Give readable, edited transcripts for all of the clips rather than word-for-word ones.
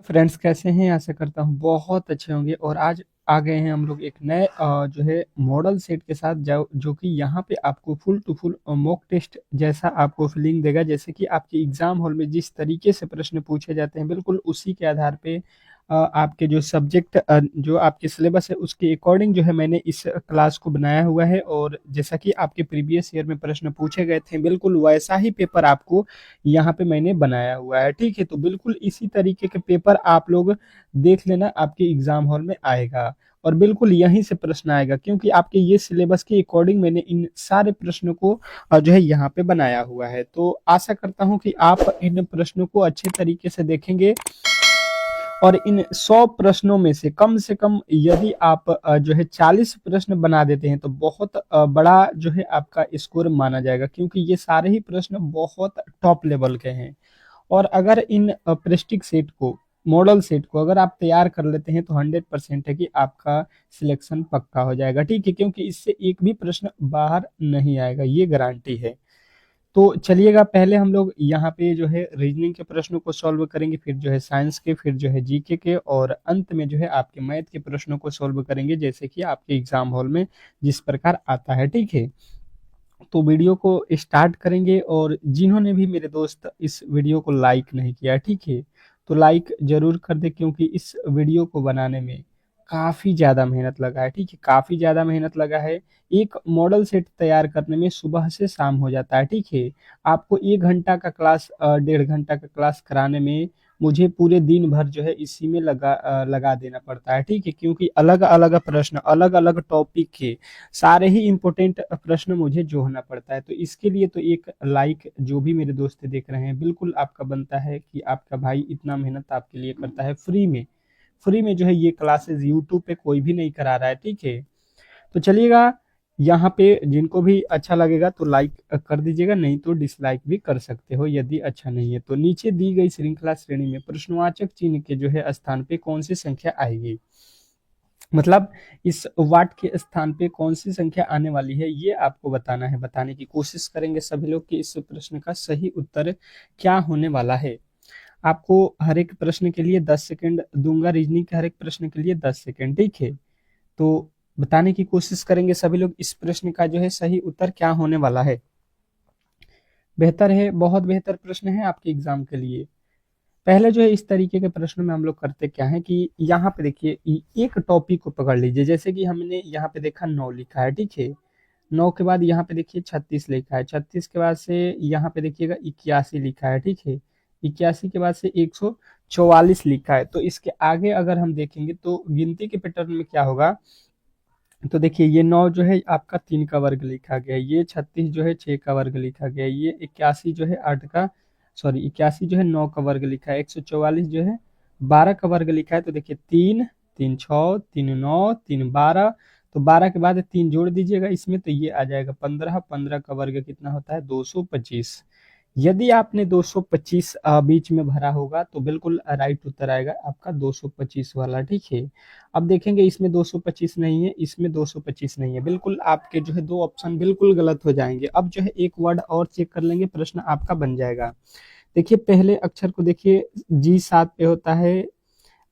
Friends कैसे हैं? आशा करता हूँ बहुत अच्छे होंगे। और आज आ गए हैं हम लोग एक नए जो है मॉडल सेट के साथ, जो कि यहाँ पे आपको full to full mock test जैसा आपको फीलिंग देगा। जैसे कि आपके एग्जाम हॉल में जिस तरीके से प्रश्न पूछे जाते हैं, बिल्कुल उसी के आधार पे आपके जो सब्जेक्ट जो आपके सिलेबस है उसके अकॉर्डिंग जो है मैंने इस क्लास को बनाया हुआ है। और जैसा कि आपके प्रीवियस ईयर में प्रश्न पूछे गए थे, बिल्कुल वैसा ही पेपर आपको यहाँ पे मैंने बनाया हुआ है। ठीक है, तो बिल्कुल इसी तरीके के पेपर आप लोग देख लेना, आपके एग्जाम हॉल में आएगा। और बिल्कुल यहीं से प्रश्न आएगा, क्योंकि आपके ये सिलेबस के अकॉर्डिंग मैंने इन सारे प्रश्नों को जो है यहाँ पे बनाया हुआ है। तो आशा करता हूँ कि आप इन प्रश्नों को अच्छे तरीके से देखेंगे। और इन 100 प्रश्नों में से कम यदि आप जो है 40 प्रश्न बना देते हैं तो बहुत बड़ा जो है आपका स्कोर माना जाएगा, क्योंकि ये सारे ही प्रश्न बहुत टॉप लेवल के हैं। और अगर इन प्रेस्टिक सेट को, मॉडल सेट को अगर आप तैयार कर लेते हैं तो 100% है कि आपका सिलेक्शन पक्का हो जाएगा। ठीक है, क्योंकि इससे एक भी प्रश्न बाहर नहीं आएगा, ये गारंटी है। तो चलिएगा, पहले हम लोग यहाँ पे जो है रीजनिंग के प्रश्नों को सॉल्व करेंगे, फिर जो है साइंस के, फिर जो है जीके के, और अंत में जो है आपके मैथ के प्रश्नों को सॉल्व करेंगे, जैसे कि आपके एग्जाम हॉल में जिस प्रकार आता है। ठीक है, तो वीडियो को स्टार्ट करेंगे। और जिन्होंने भी मेरे दोस्त इस वीडियो को लाइक नहीं किया, ठीक है, तो लाइक जरूर कर दे, क्योंकि इस वीडियो को बनाने में काफ़ी ज़्यादा मेहनत लगा है। ठीक है, काफ़ी ज़्यादा मेहनत लगा है। एक मॉडल सेट तैयार करने में सुबह से शाम हो जाता है। ठीक है, आपको 1 घंटा का क्लास 1.5 घंटा का क्लास कराने में मुझे पूरे दिन भर जो है इसी में लगा देना पड़ता है। ठीक है, क्योंकि अलग अलग प्रश्न, अलग अलग टॉपिक के सारे ही इम्पोर्टेंट प्रश्न मुझे जोड़ना पड़ता है। तो इसके लिए तो एक लाइक जो भी मेरे दोस्त देख रहे हैं, बिल्कुल आपका बनता है कि आपका भाई इतना मेहनत आपके लिए करता है फ्री में। फ्री में जो है ये क्लासेस यूट्यूब पे कोई भी नहीं करा रहा है। ठीक है, तो चलिएगा, यहाँ पे जिनको भी अच्छा लगेगा तो लाइक कर दीजिएगा, नहीं तो डिसलाइक भी कर सकते हो यदि अच्छा नहीं है। तो नीचे दी गई श्रृंखला श्रेणी में प्रश्नवाचक चिन्ह के जो है स्थान पे कौन सी संख्या आएगी, मतलब इस वाट के स्थान पे कौन सी संख्या आने वाली है, ये आपको बताना है। बताने की कोशिश करेंगे सभी लोग कि इस प्रश्न का सही उत्तर क्या होने वाला है। आपको हर एक प्रश्न के लिए 10 सेकंड दूंगा, रीजनिंग के हर एक प्रश्न के लिए 10 सेकंड। ठीक है, तो बताने की कोशिश करेंगे सभी लोग इस प्रश्न का जो है सही उत्तर क्या होने वाला है। बेहतर है, बहुत बेहतर प्रश्न है आपके एग्जाम के लिए। पहले जो है इस तरीके के प्रश्नों में हम लोग करते क्या है कि यहाँ पे देखिए, एक टॉपिक को पकड़ लीजिए। जैसे कि हमने यहाँ पे देखा 9 लिखा है। ठीक है, 9 के बाद यहाँ पे देखिए 36 लिखा है, 36 के बाद से यहाँ पे देखिएगा 81 लिखा है। ठीक है, 81 के बाद से 144 लिखा है। तो इसके आगे अगर हम देखेंगे तो गिनती के पैटर्न में क्या होगा, तो देखिए ये 9 जो है आपका 3 का वर्ग लिखा गया है, ये 36 जो है 6 का वर्ग लिखा गया है, ये 81 जो है 8 का, सॉरी 81 जो है 9 का वर्ग लिखा है, 144 जो है 12 का वर्ग लिखा है। तो देखिए 3 3 6 3 9 3 12, तो 12 के बाद 3 जोड़ दीजिएगा इसमें, तो ये आ जाएगा 15। 15 का वर्ग कितना होता है? 225। यदि आपने 225 बीच में भरा होगा तो बिल्कुल राइट उत्तर आएगा आपका 225 वाला। ठीक है, अब देखेंगे इसमें 225 नहीं है, इसमें 225 नहीं है, बिल्कुल आपके जो है दो ऑप्शन बिल्कुल गलत हो जाएंगे। अब जो है एक वर्ड और चेक कर लेंगे, प्रश्न आपका बन जाएगा। देखिए पहले अक्षर को देखिए, जी 7 पे होता है,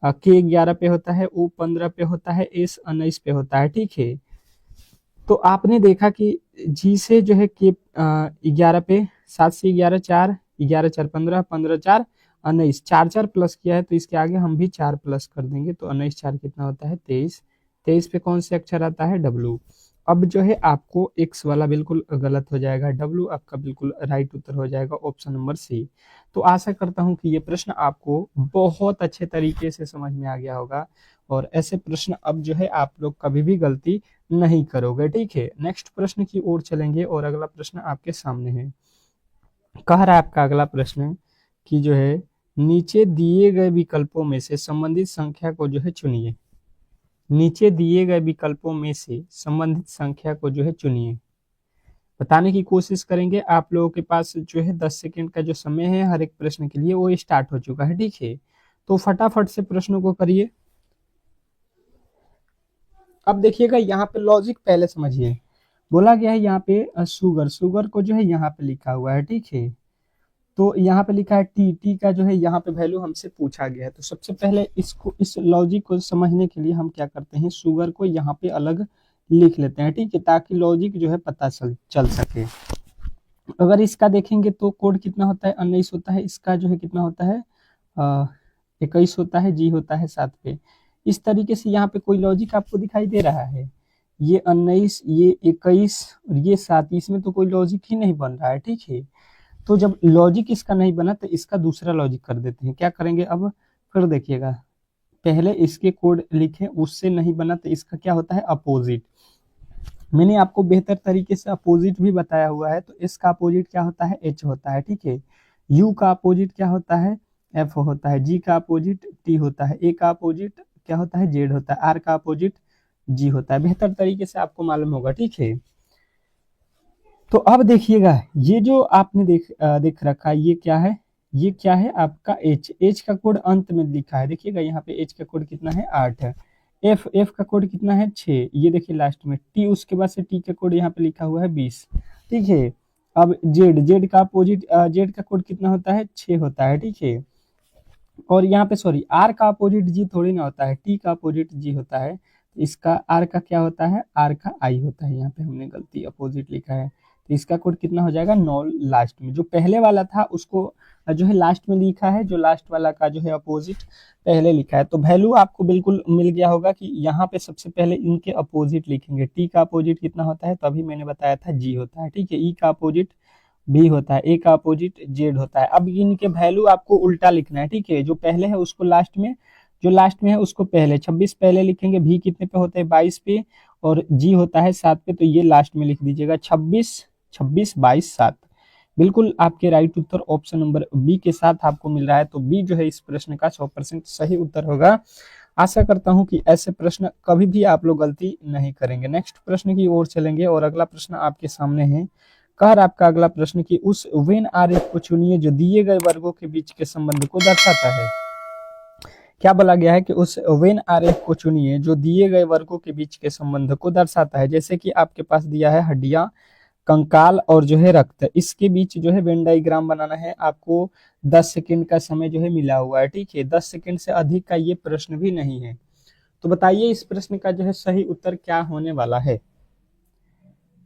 के 11 पे होता है, ओ 15 पे होता है, एस 19 पे होता है। ठीक है, तो आपने देखा कि जी से जो है के 11 पे, 7 से 11 4, 11 4 15, 15 4 19, 4 4 प्लस किया है तो इसके आगे हम भी 4 प्लस कर देंगे, तो 19 4 कितना होता है? 23। 23 पे कौन से अक्षर आता है? डब्लू। अब जो है आपको एक्स वाला बिल्कुल गलत हो जाएगा, डब्लू आपका बिल्कुल राइट उत्तर हो जाएगा, ऑप्शन नंबर सी। तो आशा करता हूँ कि ये प्रश्न आपको बहुत अच्छे तरीके से समझ में आ गया होगा, और ऐसे प्रश्न अब जो है आप लोग कभी भी गलती नहीं करोगे। ठीक है, नेक्स्ट प्रश्न की ओर चलेंगे, और अगला प्रश्न आपके सामने है। कह रहा है आपका अगला प्रश्न कि जो है नीचे दिए गए विकल्पों में से संबंधित संख्या को जो है चुनिए। नीचे दिए गए विकल्पों में से संबंधित संख्या को जो है चुनिए। बताने की कोशिश करेंगे। आप लोगों के पास जो है 10 सेकंड का जो समय है हर एक प्रश्न के लिए, वो स्टार्ट हो चुका है। ठीक है, तो फटाफट से प्रश्नों को करिए। अब देखिएगा यहाँ पे लॉजिक पहले समझिए। बोला गया है यहाँ पे शुगर, शुगर को जो है यहाँ पे लिखा हुआ है। ठीक है, तो यहाँ पे लिखा है टी, टी का जो है यहाँ पे वैल्यू हमसे पूछा गया है। तो सबसे पहले इसको, इस लॉजिक को समझने के लिए हम क्या करते हैं, शुगर को यहाँ पे अलग लिख लेते हैं, ठीक है, ताकि लॉजिक जो है पता चल सके। अगर इसका देखेंगे तो कोड कितना होता है, 19 होता है, इसका जो है कितना होता है, 21 होता है, जी होता है 7 पे। इस तरीके से यहाँ पे कोई लॉजिक आपको दिखाई दे रहा है, ये 19, ये 21 और ये 7, इसमें तो कोई लॉजिक ही नहीं बन रहा है, ठीक है। तो जब लॉजिक इसका नहीं बना तो इसका दूसरा लॉजिक कर देते हैं। क्या करेंगे अब, फिर देखिएगा, पहले इसके कोड लिखे, उससे नहीं बना तो इसका क्या होता है, अपोजिट। मैंने आपको बेहतर तरीके से अपोजिट भी बताया हुआ है। तो एस का अपोजिट क्या होता है, एच होता है, ठीक है। यू का अपोजिट क्या होता है, एफ होता है। जी का अपोजिट टी होता है। ए का अपोजिट क्या होता है, जेड होता है। आर का अपोजिट जी होता है। बेहतर तरीके से आपको मालूम होगा, ठीक है। तो अब देखिएगा, ये जो आपने देख रखा है, ये क्या है, ये क्या है आपका एच। एच का कोड अंत में लिखा है, देखिएगा यहाँ पे एच का कोड कितना है, 8 है। एफ, एफ का कोड कितना है, 6, ये देखिए लास्ट में। टी, उसके बाद से टी का कोड यहाँ पे लिखा हुआ है 20, ठीक है। अब जेड, जेड का अपोजिट, जेड का कोड कितना होता है, 6 होता है, ठीक है। और यहाँ पे सॉरी, आर का अपोजिट जी थोड़ी ना होता है, टी का अपोजिट जी होता है। इसका आर का क्या होता है, आर का आई होता है। यहाँ पे हमने गलती अपोजिट लिखा है, तो इसका कोड कितना हो जाएगा, 9 लास्ट में। जो पहले वाला था उसको जो है लास्ट में लिखा है, जो लास्ट वाला का जो है अपोजिट पहले लिखा है। तो वैल्यू आपको बिल्कुल मिल गया होगा कि यहाँ पे सबसे पहले इनके अपोजिट लिखेंगे। टी का अपोजिट कितना होता है, तो अभी मैंने बताया था जी होता है, ठीक है। ई का अपोजिट बी होता है। ए का अपोजिट जेड होता है। अब इनके वैल्यू आपको उल्टा लिखना है, ठीक है। जो पहले है उसको लास्ट में, जो लास्ट में है उसको पहले। 26 पहले लिखेंगे, भी कितने पे होते हैं, 22 पे, और जी होता है 7 पे, तो ये लास्ट में लिख दीजिएगा 26, 26, 22, 7। बिल्कुल आपके राइट उत्तर ऑप्शन नंबर बी के साथ आपको मिल रहा है। तो बी जो है इस प्रश्न का 100% सही उत्तर होगा। आशा करता हूं कि ऐसे प्रश्न कभी भी आप लोग गलती नहीं करेंगे। नेक्स्ट प्रश्न की ओर चलेंगे और अगला प्रश्न आपके सामने है। कह आपका अगला प्रश्न कि उस वेन आरेख को चुनिए जो दिए गए वर्गों के बीच के संबंध को दर्शाता है। क्या बोला गया है कि उस वेन आरेख को चुनिए जो दिए गए वर्गों के बीच के संबंध को दर्शाता है। जैसे कि आपके पास दिया है हड्डियां, कंकाल और जो है रक्त, इसके बीच जो है वेन डायग्राम बनाना है। आपको 10 सेकंड का समय जो है मिला हुआ है, ठीक है। 10 सेकंड से अधिक का ये प्रश्न भी नहीं है। तो बताइए इस प्रश्न का जो है सही उत्तर क्या होने वाला है।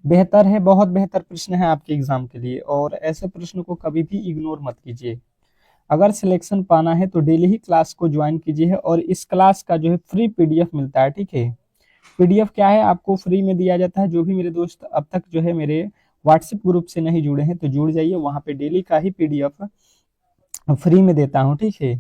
बेहतर है, बहुत बेहतर प्रश्न है आपके एग्जाम के लिए, और ऐसे प्रश्न को कभी भी इग्नोर मत कीजिए। अगर सिलेक्शन पाना है तो डेली ही क्लास को ज्वाइन कीजिए, और इस क्लास का जो है फ्री पीडीएफ मिलता है, ठीक है। पीडीएफ क्या है, आपको फ्री में दिया जाता है। जो भी मेरे दोस्त अब तक जो है मेरे व्हाट्सएप ग्रुप से नहीं जुड़े हैं तो जुड़ जाइए, वहां पे डेली का ही पीडीएफ फ्री में देता हूँ, ठीक है।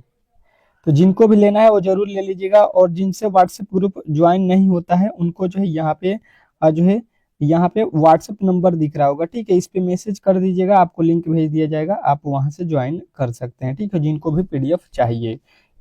तो जिनको भी लेना है वो जरूर ले लीजिएगा, और जिनसे व्हाट्सएप ग्रुप ज्वाइन नहीं होता है उनको जो है यहाँ पे जो है यहाँ पे व्हाट्सएप नंबर दिख रहा होगा, ठीक है। इस पे मैसेज कर दीजिएगा, आपको लिंक भेज दिया जाएगा, आप वहां से ज्वाइन कर सकते हैं, ठीक है। जिनको भी पीडीएफ चाहिए,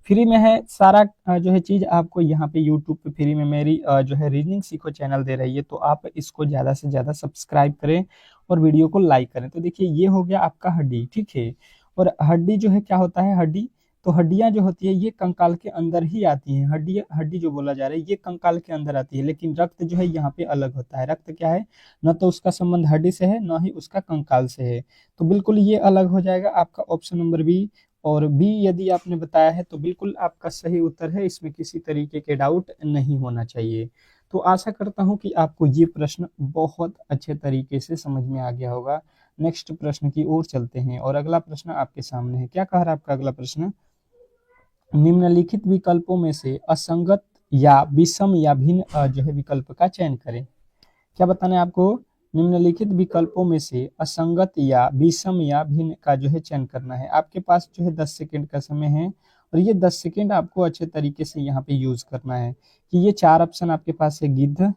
फ्री में है सारा जो है चीज आपको यहाँ पे यूट्यूब पे फ्री में मेरी जो है रीजनिंग सीखो चैनल दे रही है। तो आप इसको ज्यादा से ज्यादा सब्सक्राइब करें और वीडियो को लाइक करें। तो देखिए ये हो गया आपका हड्डी, ठीक है। और हड्डी जो है क्या होता है, हड्डी, तो हड्डियां जो होती है ये कंकाल के अंदर ही आती हैं। हड्डी, हड्डी जो बोला जा रहा है ये कंकाल के अंदर आती है, लेकिन रक्त जो है यहाँ पे अलग होता है। रक्त क्या है, न तो उसका संबंध हड्डी से है, न ही उसका कंकाल से है। तो बिल्कुल ये अलग हो जाएगा आपका ऑप्शन नंबर बी। और बी यदि आपने बताया है तो बिल्कुल आपका सही उत्तर है, इसमें किसी तरीके के डाउट नहीं होना चाहिए। तो आशा करता हूं कि आपको ये प्रश्न बहुत अच्छे तरीके से समझ में आ गया होगा। नेक्स्ट प्रश्न की ओर चलते हैं, और अगला प्रश्न आपके सामने है। क्या कह रहा है आपका अगला प्रश्न, निम्नलिखित विकल्पों में से असंगत या विषम या भिन्न जो है विकल्प का चयन करें। क्या बताना है आपको, निम्नलिखित विकल्पों में से असंगत या विषम या भिन्न का जो है चयन करना है। आपके पास जो है 10 सेकंड का समय है, और ये 10 सेकंड आपको अच्छे तरीके से यहाँ पे यूज करना है। कि ये 4 ऑप्शन आपके पास है, गिद्ध,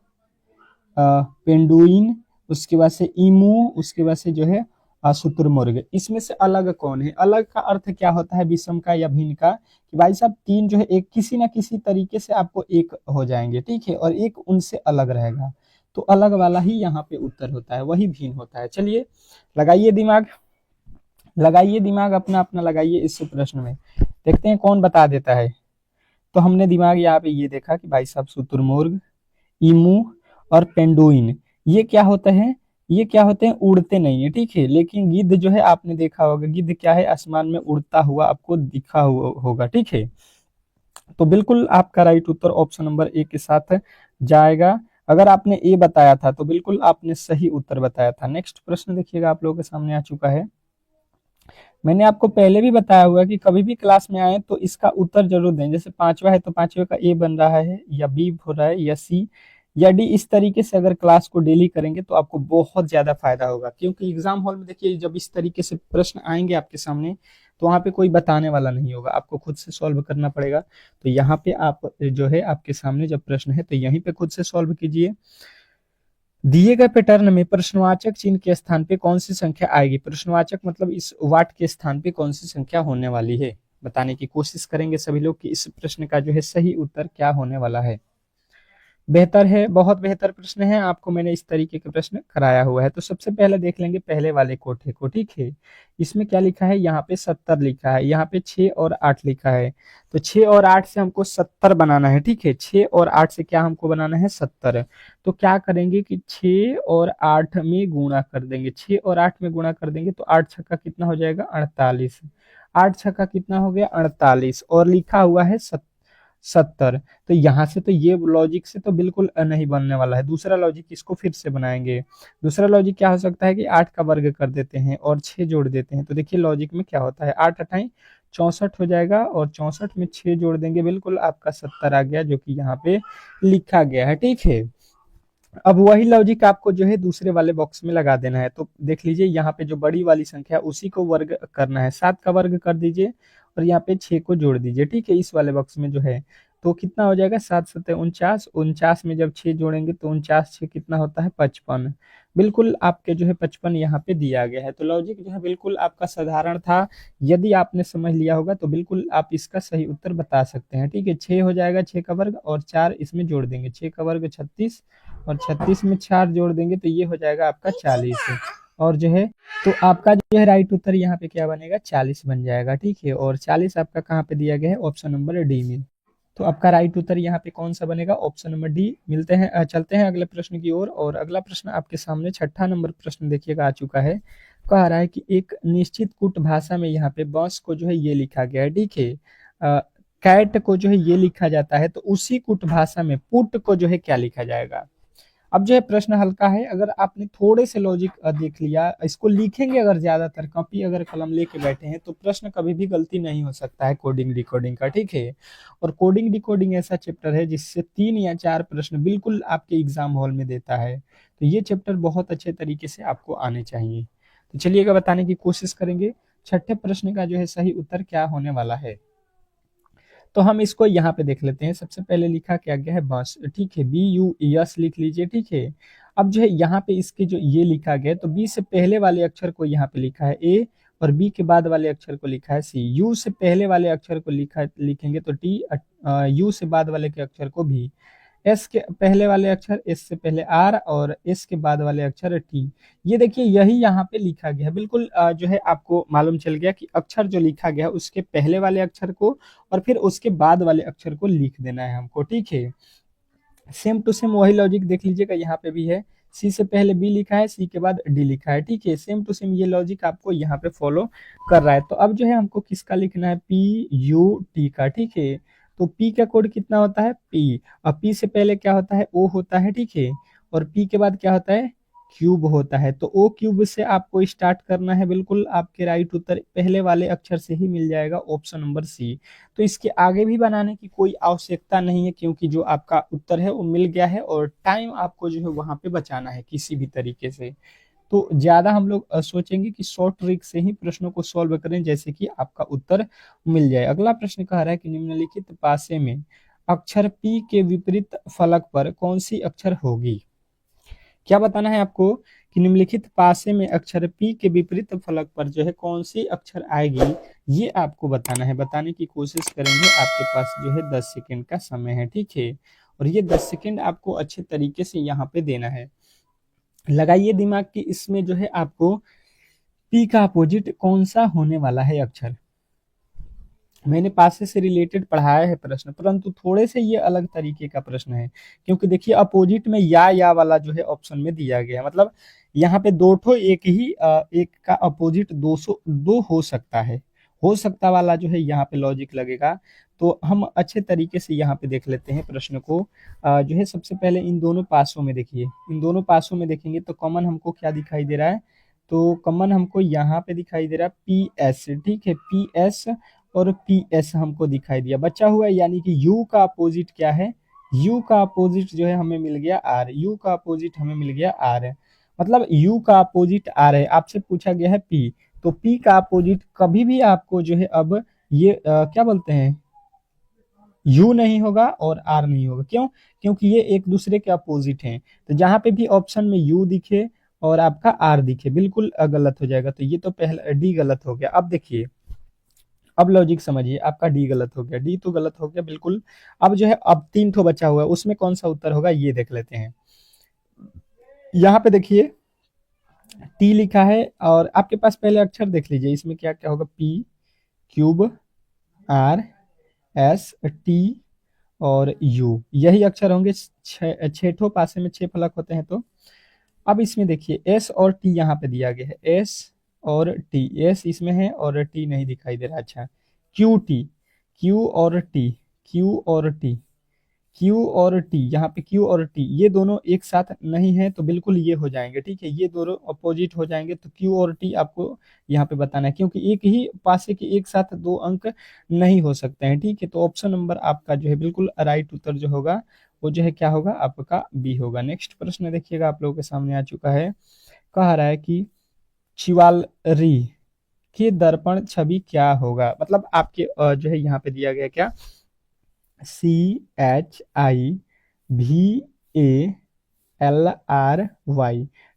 पेंडुइन, उसके बाद से ईमू, उसके बाद से जो है शुतुरमुर्ग। इसमें से अलग कौन है। अलग का अर्थ क्या होता है, विषम का या भिन्न का, कि भाई साहब तीन जो है एक किसी ना किसी तरीके से आपको एक हो जाएंगे, ठीक है, और एक उनसे अलग रहेगा। तो अलग वाला ही यहाँ पे उत्तर होता है, वही भिन्न होता है। चलिए लगाइए दिमाग, लगाइए दिमाग अपना अपना लगाइए इस प्रश्न में, देखते हैं कौन बता देता है। तो हमने दिमाग यहाँ पे ये देखा कि भाई साहब शुतुरमुर्ग, ईमू और पेंडुइन, ये क्या होता है, ये क्या होते हैं, उड़ते नहीं है, ठीक है। लेकिन गिद्ध जो है आपने देखा होगा, गिद्ध क्या है, आसमान में उड़ता हुआ आपको दिखा हुआ होगा, ठीक है। तो बिल्कुल आपका राइट उत्तर ऑप्शन नंबर ए के साथ जाएगा। अगर आपने ए बताया था तो बिल्कुल आपने सही उत्तर बताया था। नेक्स्ट प्रश्न देखिएगा, आप लोगों के सामने आ चुका है। मैंने आपको पहले भी बताया हुआ कि कभी भी क्लास में आए तो इसका उत्तर जरूर दें। जैसे पांचवा है तो पांचवे का ए बन रहा है, या बी हो रहा है, या सी, या डी। इस तरीके से अगर क्लास को डेली करेंगे तो आपको बहुत ज्यादा फायदा होगा। क्योंकि एग्जाम हॉल में देखिए, जब इस तरीके से प्रश्न आएंगे आपके सामने, तो वहां पे कोई बताने वाला नहीं होगा, आपको खुद से सॉल्व करना पड़ेगा। तो यहाँ पे आप जो है, आपके सामने जब प्रश्न है तो यहीं पे खुद से सॉल्व कीजिए। दिए गए पैटर्न में प्रश्नवाचक चिन्ह के स्थान पे कौन सी संख्या आएगी। प्रश्नवाचक मतलब इस वाट के स्थान पे कौन सी संख्या होने वाली है, बताने की कोशिश करेंगे सभी लोग कि इस प्रश्न का जो है सही उत्तर क्या होने वाला है। बेहतर है, बहुत बेहतर प्रश्न है, आपको मैंने इस तरीके के प्रश्न कराया हुआ है। तो सबसे पहले देख लेंगे पहले वाले कोठे को, ठीक है। इसमें क्या लिखा है, यहाँ पे 70 लिखा है, यहाँ पे 6 और 8 लिखा है। तो 6 और 8 से हमको 70 बनाना है, ठीक है। 6 और 8 से क्या हमको बनाना है, 70। तो क्या करेंगे कि 6 और 8 में गुणा कर देंगे, 6 और 8 में गुणा कर देंगे तो 8 छक्का कितना हो जाएगा, 48। 8 छक्का कितना हो गया, 48, और लिखा हुआ है 70। तो यहां से तो ये लॉजिक से तो बिल्कुल नहीं बनने वाला है। दूसरा लॉजिक इसको फिर से बनाएंगे। दूसरा लॉजिक क्या हो सकता है कि 8 का वर्ग कर देते हैं और 6 जोड़ देते हैं। तो देखिए लॉजिक में क्या होता है, 8 अठाई 64 हो जाएगा, और 64 में 6 जोड़ देंगे, बिल्कुल आपका 70 आ गया, जो कि यहाँ पे लिखा गया है, ठीक है। अब वही लॉजिक आपको जो है दूसरे वाले बॉक्स में लगा देना है। तो देख लीजिए, यहाँ पे जो बड़ी वाली संख्या है उसी को वर्ग करना है, 7 का वर्ग कर दीजिए और यहाँ पे 6 को जोड़ दीजिए, ठीक है, इस वाले बॉक्स में जो है। तो कितना हो जाएगा, 7 सत्ते 49, 49 में जब 6 जोड़ेंगे तो 49 6 कितना होता है, 55। बिल्कुल आपके जो है 55 यहाँ पे दिया गया है। तो लॉजिक जो है बिल्कुल आपका साधारण था। यदि आपने समझ लिया होगा तो बिल्कुल आप इसका सही उत्तर बता सकते हैं, ठीक है। 6 हो जाएगा, 6 का वर्ग, और 4 इसमें जोड़ देंगे, 6 का वर्ग 36, और 36 में 4 जोड़ देंगे तो ये हो जाएगा आपका 40। और जो है, तो आपका जो है राइट उत्तर यहाँ पे क्या बनेगा, 40 बन जाएगा, ठीक है। और 40 आपका कहाँ पे दिया गया है, ऑप्शन नंबर डी में। तो आपका राइट उत्तर यहाँ पे कौन सा बनेगा, ऑप्शन नंबर डी। मिलते हैं, चलते हैं अगले प्रश्न की ओर। और अगला प्रश्न आपके सामने छठा नंबर प्रश्न देखिएगा आ चुका है। कह रहा है कि एक निश्चित कुट भाषा में यहाँ पे बॉस को जो है ये लिखा गया है, ठीक है। कैट को जो है ये लिखा जाता है, तो उसी कुट भाषा में पुट को जो है क्या लिखा जाएगा। अब जो है प्रश्न हल्का है, अगर आपने थोड़े से लॉजिक देख लिया, इसको लिखेंगे अगर ज्यादातर, कॉपी अगर कलम लेके बैठे हैं तो प्रश्न कभी भी गलती नहीं हो सकता है कोडिंग डिकोडिंग का, ठीक है। और कोडिंग डिकोडिंग ऐसा चैप्टर है जिससे 3 या 4 प्रश्न बिल्कुल आपके एग्जाम हॉल में देता है। तो ये चैप्टर बहुत अच्छे तरीके से आपको आने चाहिए। तो चलिएगा बताने की कोशिश करेंगे छठे प्रश्न का जो है सही उत्तर क्या होने वाला है। तो हम इसको यहाँ पे देख लेते हैं। सबसे पहले लिखा क्या गया है, बस, ठीक है, बी यू यस लिख लीजिए, ठीक है। अब जो है यहाँ पे इसके जो ये लिखा गया है, तो बी से पहले वाले अक्षर को यहाँ पे लिखा है ए, और बी के बाद वाले अक्षर को लिखा है सी। यू से पहले वाले अक्षर को लिखेंगे तो टी, यू से बाद वाले के अक्षर को भी। एस के पहले वाले अक्षर, एस से पहले आर, और एस के बाद वाले अक्षर टी। ये देखिए यही यहाँ पे लिखा गया है, बिल्कुल जो है आपको मालूम चल गया कि अक्षर जो लिखा गया है उसके पहले वाले अक्षर को और फिर उसके बाद वाले अक्षर को लिख देना है हमको, ठीक है। सेम टू सेम वही लॉजिक देख लीजिएगा, यहाँ पे भी है। सी से पहले बी लिखा है, सी के बाद डी लिखा है, ठीक है। सेम टू सेम ये लॉजिक आपको यहाँ पे फॉलो कर रहा है। तो अब जो है हमको किसका लिखना है, पी यू टी का, ठीक है। तो पी का कोड कितना होता है, पी। और पी से पहले क्या होता है, ओ होता है, ठीक है। और पी के बाद क्या होता है, क्यूब होता है। तो ओ क्यूब से आपको स्टार्ट करना है, बिल्कुल आपके राइट उत्तर पहले वाले अक्षर से ही मिल जाएगा, ऑप्शन नंबर सी। तो इसके आगे भी बनाने की कोई आवश्यकता नहीं है, क्योंकि जो आपका उत्तर है वो मिल गया है, और टाइम आपको जो है वहां पे बचाना है किसी भी तरीके से। तो ज्यादा हम लोग सोचेंगे कि शॉर्ट ट्रिक से ही प्रश्नों को सॉल्व करें, जैसे कि आपका उत्तर मिल जाए। अगला प्रश्न कह रहा है कि निम्नलिखित पासे में अक्षर पी के विपरीत फलक पर कौन सी अक्षर होगी। क्या बताना है आपको कि निम्नलिखित पासे में अक्षर पी के विपरीत फलक पर जो है कौन सी अक्षर आएगी, ये आपको बताना है। बताने की कोशिश करेंगे, आपके पास जो है 10 सेकेंड का समय है, ठीक है। और ये 10 सेकेंड आपको अच्छे तरीके से यहाँ पे देना है। लगाइए दिमाग की, इसमें जो है आपको पी का अपोजिट कौन सा होने वाला है अक्षर। मैंने पासे से रिलेटेड पढ़ाया है प्रश्न, परंतु थोड़े से ये अलग तरीके का प्रश्न है, क्योंकि देखिए अपोजिट में या वाला जो है ऑप्शन में दिया गया है, मतलब यहाँ पे दो ठो एक का अपोजिट दो हो सकता है, हो सकता वाला जो है यहाँ पे लॉजिक लगेगा। तो हम अच्छे तरीके से यहाँ पे देख लेते हैं प्रश्न को। जो है सबसे पहले इन दोनों पासों में देखिए, इन दोनों पासों में देखेंगे तो कॉमन हमको क्या दिखाई दे रहा है, तो कॉमन हमको यहाँ पे दिखाई दे रहा है पी एस, ठीक है, पी एस और पी एस हमको दिखाई दिया, बचा हुआ है, यानी कि यू का अपोजिट क्या है, यू का अपोजिट जो है हमें मिल गया आर, यू का अपोजिट हमें मिल गया आर है, मतलब यू का अपोजिट आर है, आपसे पूछा गया है पी, तो पी का अपोजिट कभी भी आपको जो है अब ये क्या बोलते हैं, यू नहीं होगा और आर नहीं होगा, क्यों, क्योंकि ये एक दूसरे के अपोजिट हैं, तो जहां पे भी ऑप्शन में यू दिखे और आपका आर दिखे बिल्कुल गलत हो जाएगा, तो ये तो पहला डी गलत हो गया। अब देखिए, अब लॉजिक समझिए, आपका डी गलत हो गया, डी तो गलत हो गया बिल्कुल। अब जो है अब तीन ठो बचा हुआ है, उसमें कौन सा उत्तर होगा ये देख लेते हैं। यहाँ पे देखिए टी लिखा है, और आपके पास पहले अक्षर देख लीजिए, इसमें क्या क्या होगा, P, Q, R, S, T और यू, यही अक्षर होंगे। छह ठो पासे में छह फलक होते हैं। तो अब इसमें देखिए एस और टी यहाँ पे दिया गया है, एस और टी, एस इसमें है और टी नहीं दिखाई दे रहा। अच्छा, क्यू टी, क्यू और टी, क्यू और टी, क्यू और टी, यहाँ पे क्यू और टी ये दोनों एक साथ नहीं है, तो बिल्कुल ये हो जाएंगे, ठीक है, ये दोनों अपोजिट हो जाएंगे, तो क्यू और टी आपको यहाँ पे बताना है, क्योंकि एक ही पासे के एक साथ दो अंक नहीं हो सकते हैं, ठीक है। तो ऑप्शन नंबर आपका जो है बिल्कुल राइट उत्तर जो होगा वो जो है क्या होगा, आपका बी होगा। नेक्स्ट प्रश्न देखिएगा, आप लोगों के सामने आ चुका है, कह रहा है कि शिवालरी के दर्पण छवि क्या होगा, मतलब आपके जो है यहाँ पे दिया गया क्या, CHIVALRY,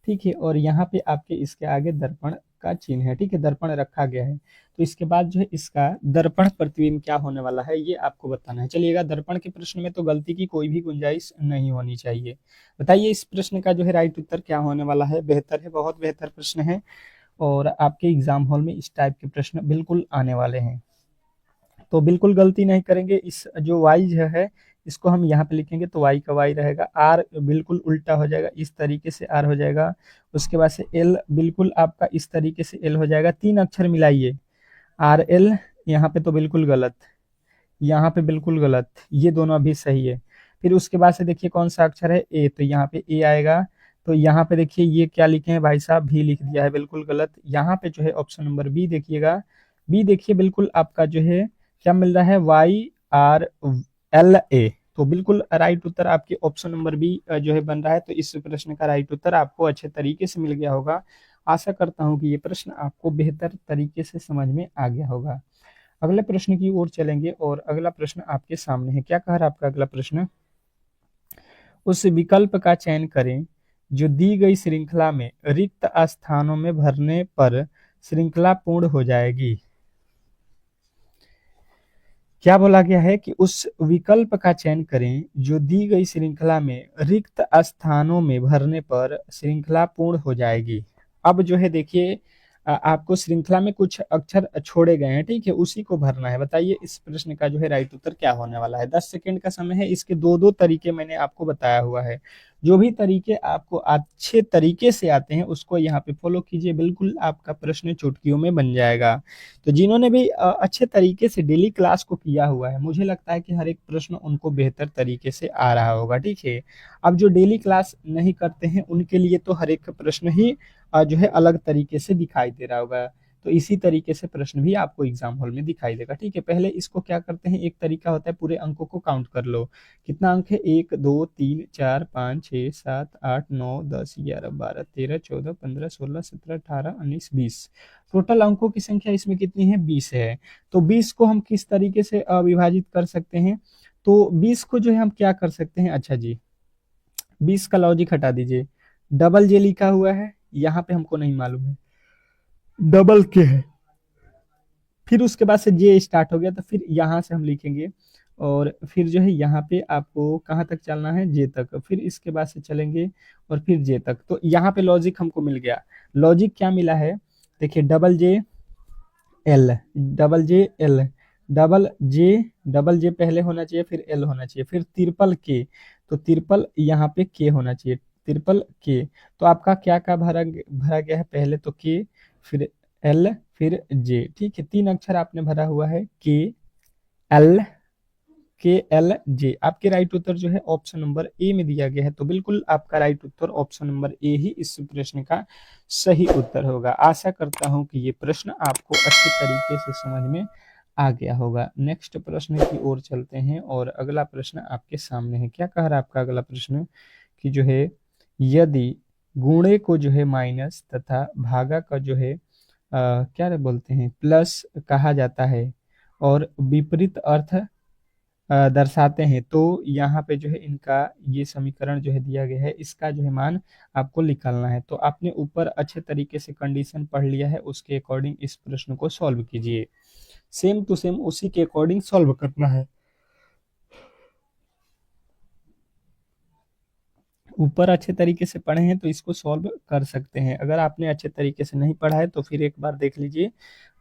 ठीक है, और यहाँ पे आपके इसके आगे दर्पण का चिन्ह है, ठीक है, दर्पण रखा गया है, तो इसके बाद जो है इसका दर्पण प्रतिबिंब क्या होने वाला है ये आपको बताना है। चलिएगा, दर्पण के प्रश्न में तो गलती की कोई भी गुंजाइश नहीं होनी चाहिए। बताइए इस प्रश्न का जो है राइट उत्तर क्या होने वाला है। बेहतर है, बहुत बेहतर प्रश्न है, और आपके एग्जाम हॉल में इस टाइप के प्रश्न बिल्कुल आने वाले हैं, तो बिल्कुल गलती नहीं करेंगे। इस जो वाई जो है इसको हम यहाँ पे लिखेंगे, तो वाई का वाई रहेगा, आर बिल्कुल उल्टा हो जाएगा, इस तरीके से आर हो जाएगा, उसके बाद से एल बिल्कुल आपका इस तरीके से एल हो जाएगा, तीन अक्षर मिलाइए, आर एल, यहाँ पे तो बिल्कुल गलत, यहाँ पे बिल्कुल गलत, ये दोनों अभी सही है। फिर उसके बाद से देखिए कौन सा अक्षर है, ए, तो यहाँ पे ए आएगा, तो यहाँ पे देखिए ये क्या लिखे हैं भाई साहब, भी लिख दिया है, बिल्कुल गलत। यहाँ पे जो है ऑप्शन नंबर बी देखिएगा, बी देखिए बिल्कुल आपका जो है क्या मिल रहा है, YRLA, तो बिल्कुल राइट उत्तर आपके ऑप्शन नंबर बी जो है बन रहा है। तो इस प्रश्न का राइट उत्तर आपको अच्छे तरीके से मिल गया होगा। आशा करता हूँ कि ये प्रश्न आपको बेहतर तरीके से समझ में आ गया होगा। अगले प्रश्न की ओर चलेंगे, और अगला प्रश्न आपके सामने है। क्या कह रहा है आपका अगला प्रश्न, उस विकल्प का चयन करें जो दी गई श्रृंखला में रिक्त स्थानों में भरने पर श्रृंखला पूर्ण हो जाएगी। क्या बोला गया है कि उस विकल्प का चयन करें जो दी गई श्रृंखला में रिक्त स्थानों में भरने पर श्रृंखला पूर्ण हो जाएगी। अब जो है देखिए आपको श्रृंखला में कुछ अक्षर छोड़े गए हैं, ठीक है, उसी को भरना है। बताइए इस प्रश्न का जो है राइट उत्तर क्या होने वाला है। 10 सेकंड का समय है, इसके दो दो तरीके मैंने आपको बताया हुआ है, जो भी तरीके आपको अच्छे तरीके से आते हैं उसको यहाँ पे फॉलो कीजिए, बिल्कुल आपका प्रश्न चुटकियों में बन जाएगा। तो जिन्होंने भी अच्छे तरीके से डेली क्लास को किया हुआ है, मुझे लगता है कि हर एक प्रश्न उनको बेहतर तरीके से आ रहा होगा, ठीक है। अब जो डेली क्लास नहीं करते हैं उनके लिए तो हर एक प्रश्न ही जो है अलग तरीके से दिखाई दे रहा होगा, तो इसी तरीके से प्रश्न भी आपको एग्जाम हॉल में दिखाई देगा, ठीक है। पहले इसको क्या करते हैं, एक तरीका होता है पूरे अंकों को काउंट कर लो, कितना अंक है, 1 2 3 4 5 6 7 8 9 10 11 12 13 14 15 16 17 18 19 20, टोटल अंकों की संख्या इसमें कितनी है, 20 है। तो 20 को हम किस तरीके से विभाजित कर सकते हैं, तो 20 को जो है हम क्या कर सकते हैं, अच्छा जी 20 का लॉजिक हटा दीजिए, डबल जे लिखा हुआ है, यहाँ पे हमको नहीं मालूम है डबल के है, फिर उसके बाद से जे स्टार्ट हो गया, तो फिर यहाँ से हम लिखेंगे, और फिर जो है यहाँ पे आपको कहाँ तक चलना है, जे तक, फिर इसके बाद से चलेंगे और फिर जे तक। तो यहाँ पे लॉजिक हमको मिल गया। लॉजिक क्या मिला है, देखिए double J L, double J L, double J पहले होना चाहिए, फिर एल होना चाहिए, फिर ट्रिपल के, तो ट्रिपल यहाँ पे के होना चाहिए, ट्रिपल के। तो आपका क्या क्या भरा भरा गया है, पहले तो के, फिर एल, फिर जे। ठीक है, 3 अक्षर आपने भरा हुआ है, के एल, के एल जे। आपके राइट उत्तर जो है ऑप्शन नंबर ए में दिया गया है। तो बिल्कुल आपका राइट उत्तर ऑप्शन नंबर ए ही इस प्रश्न का सही उत्तर होगा। आशा करता हूं कि ये प्रश्न आपको अच्छे तरीके से समझ में आ गया होगा। नेक्स्ट प्रश्न की ओर चलते हैं और अगला प्रश्न आपके सामने है। क्या कह रहा है आपका अगला प्रश्न कि जो है यदि गुणे को जो है माइनस तथा भागा का जो है क्या बोलते हैं प्लस कहा जाता है और विपरीत अर्थ दर्शाते हैं, तो यहाँ पे जो है इनका ये समीकरण जो है दिया गया है, इसका जो है मान आपको निकालना है। तो आपने ऊपर अच्छे तरीके से कंडीशन पढ़ लिया है, उसके अकॉर्डिंग इस प्रश्न को सॉल्व कीजिए। सेम टू सेम उसी के अकॉर्डिंग सॉल्व करना है। ऊपर अच्छे तरीके से पढ़े हैं तो इसको सॉल्व कर सकते हैं। अगर आपने अच्छे तरीके से नहीं पढ़ा है तो फिर एक बार देख लीजिए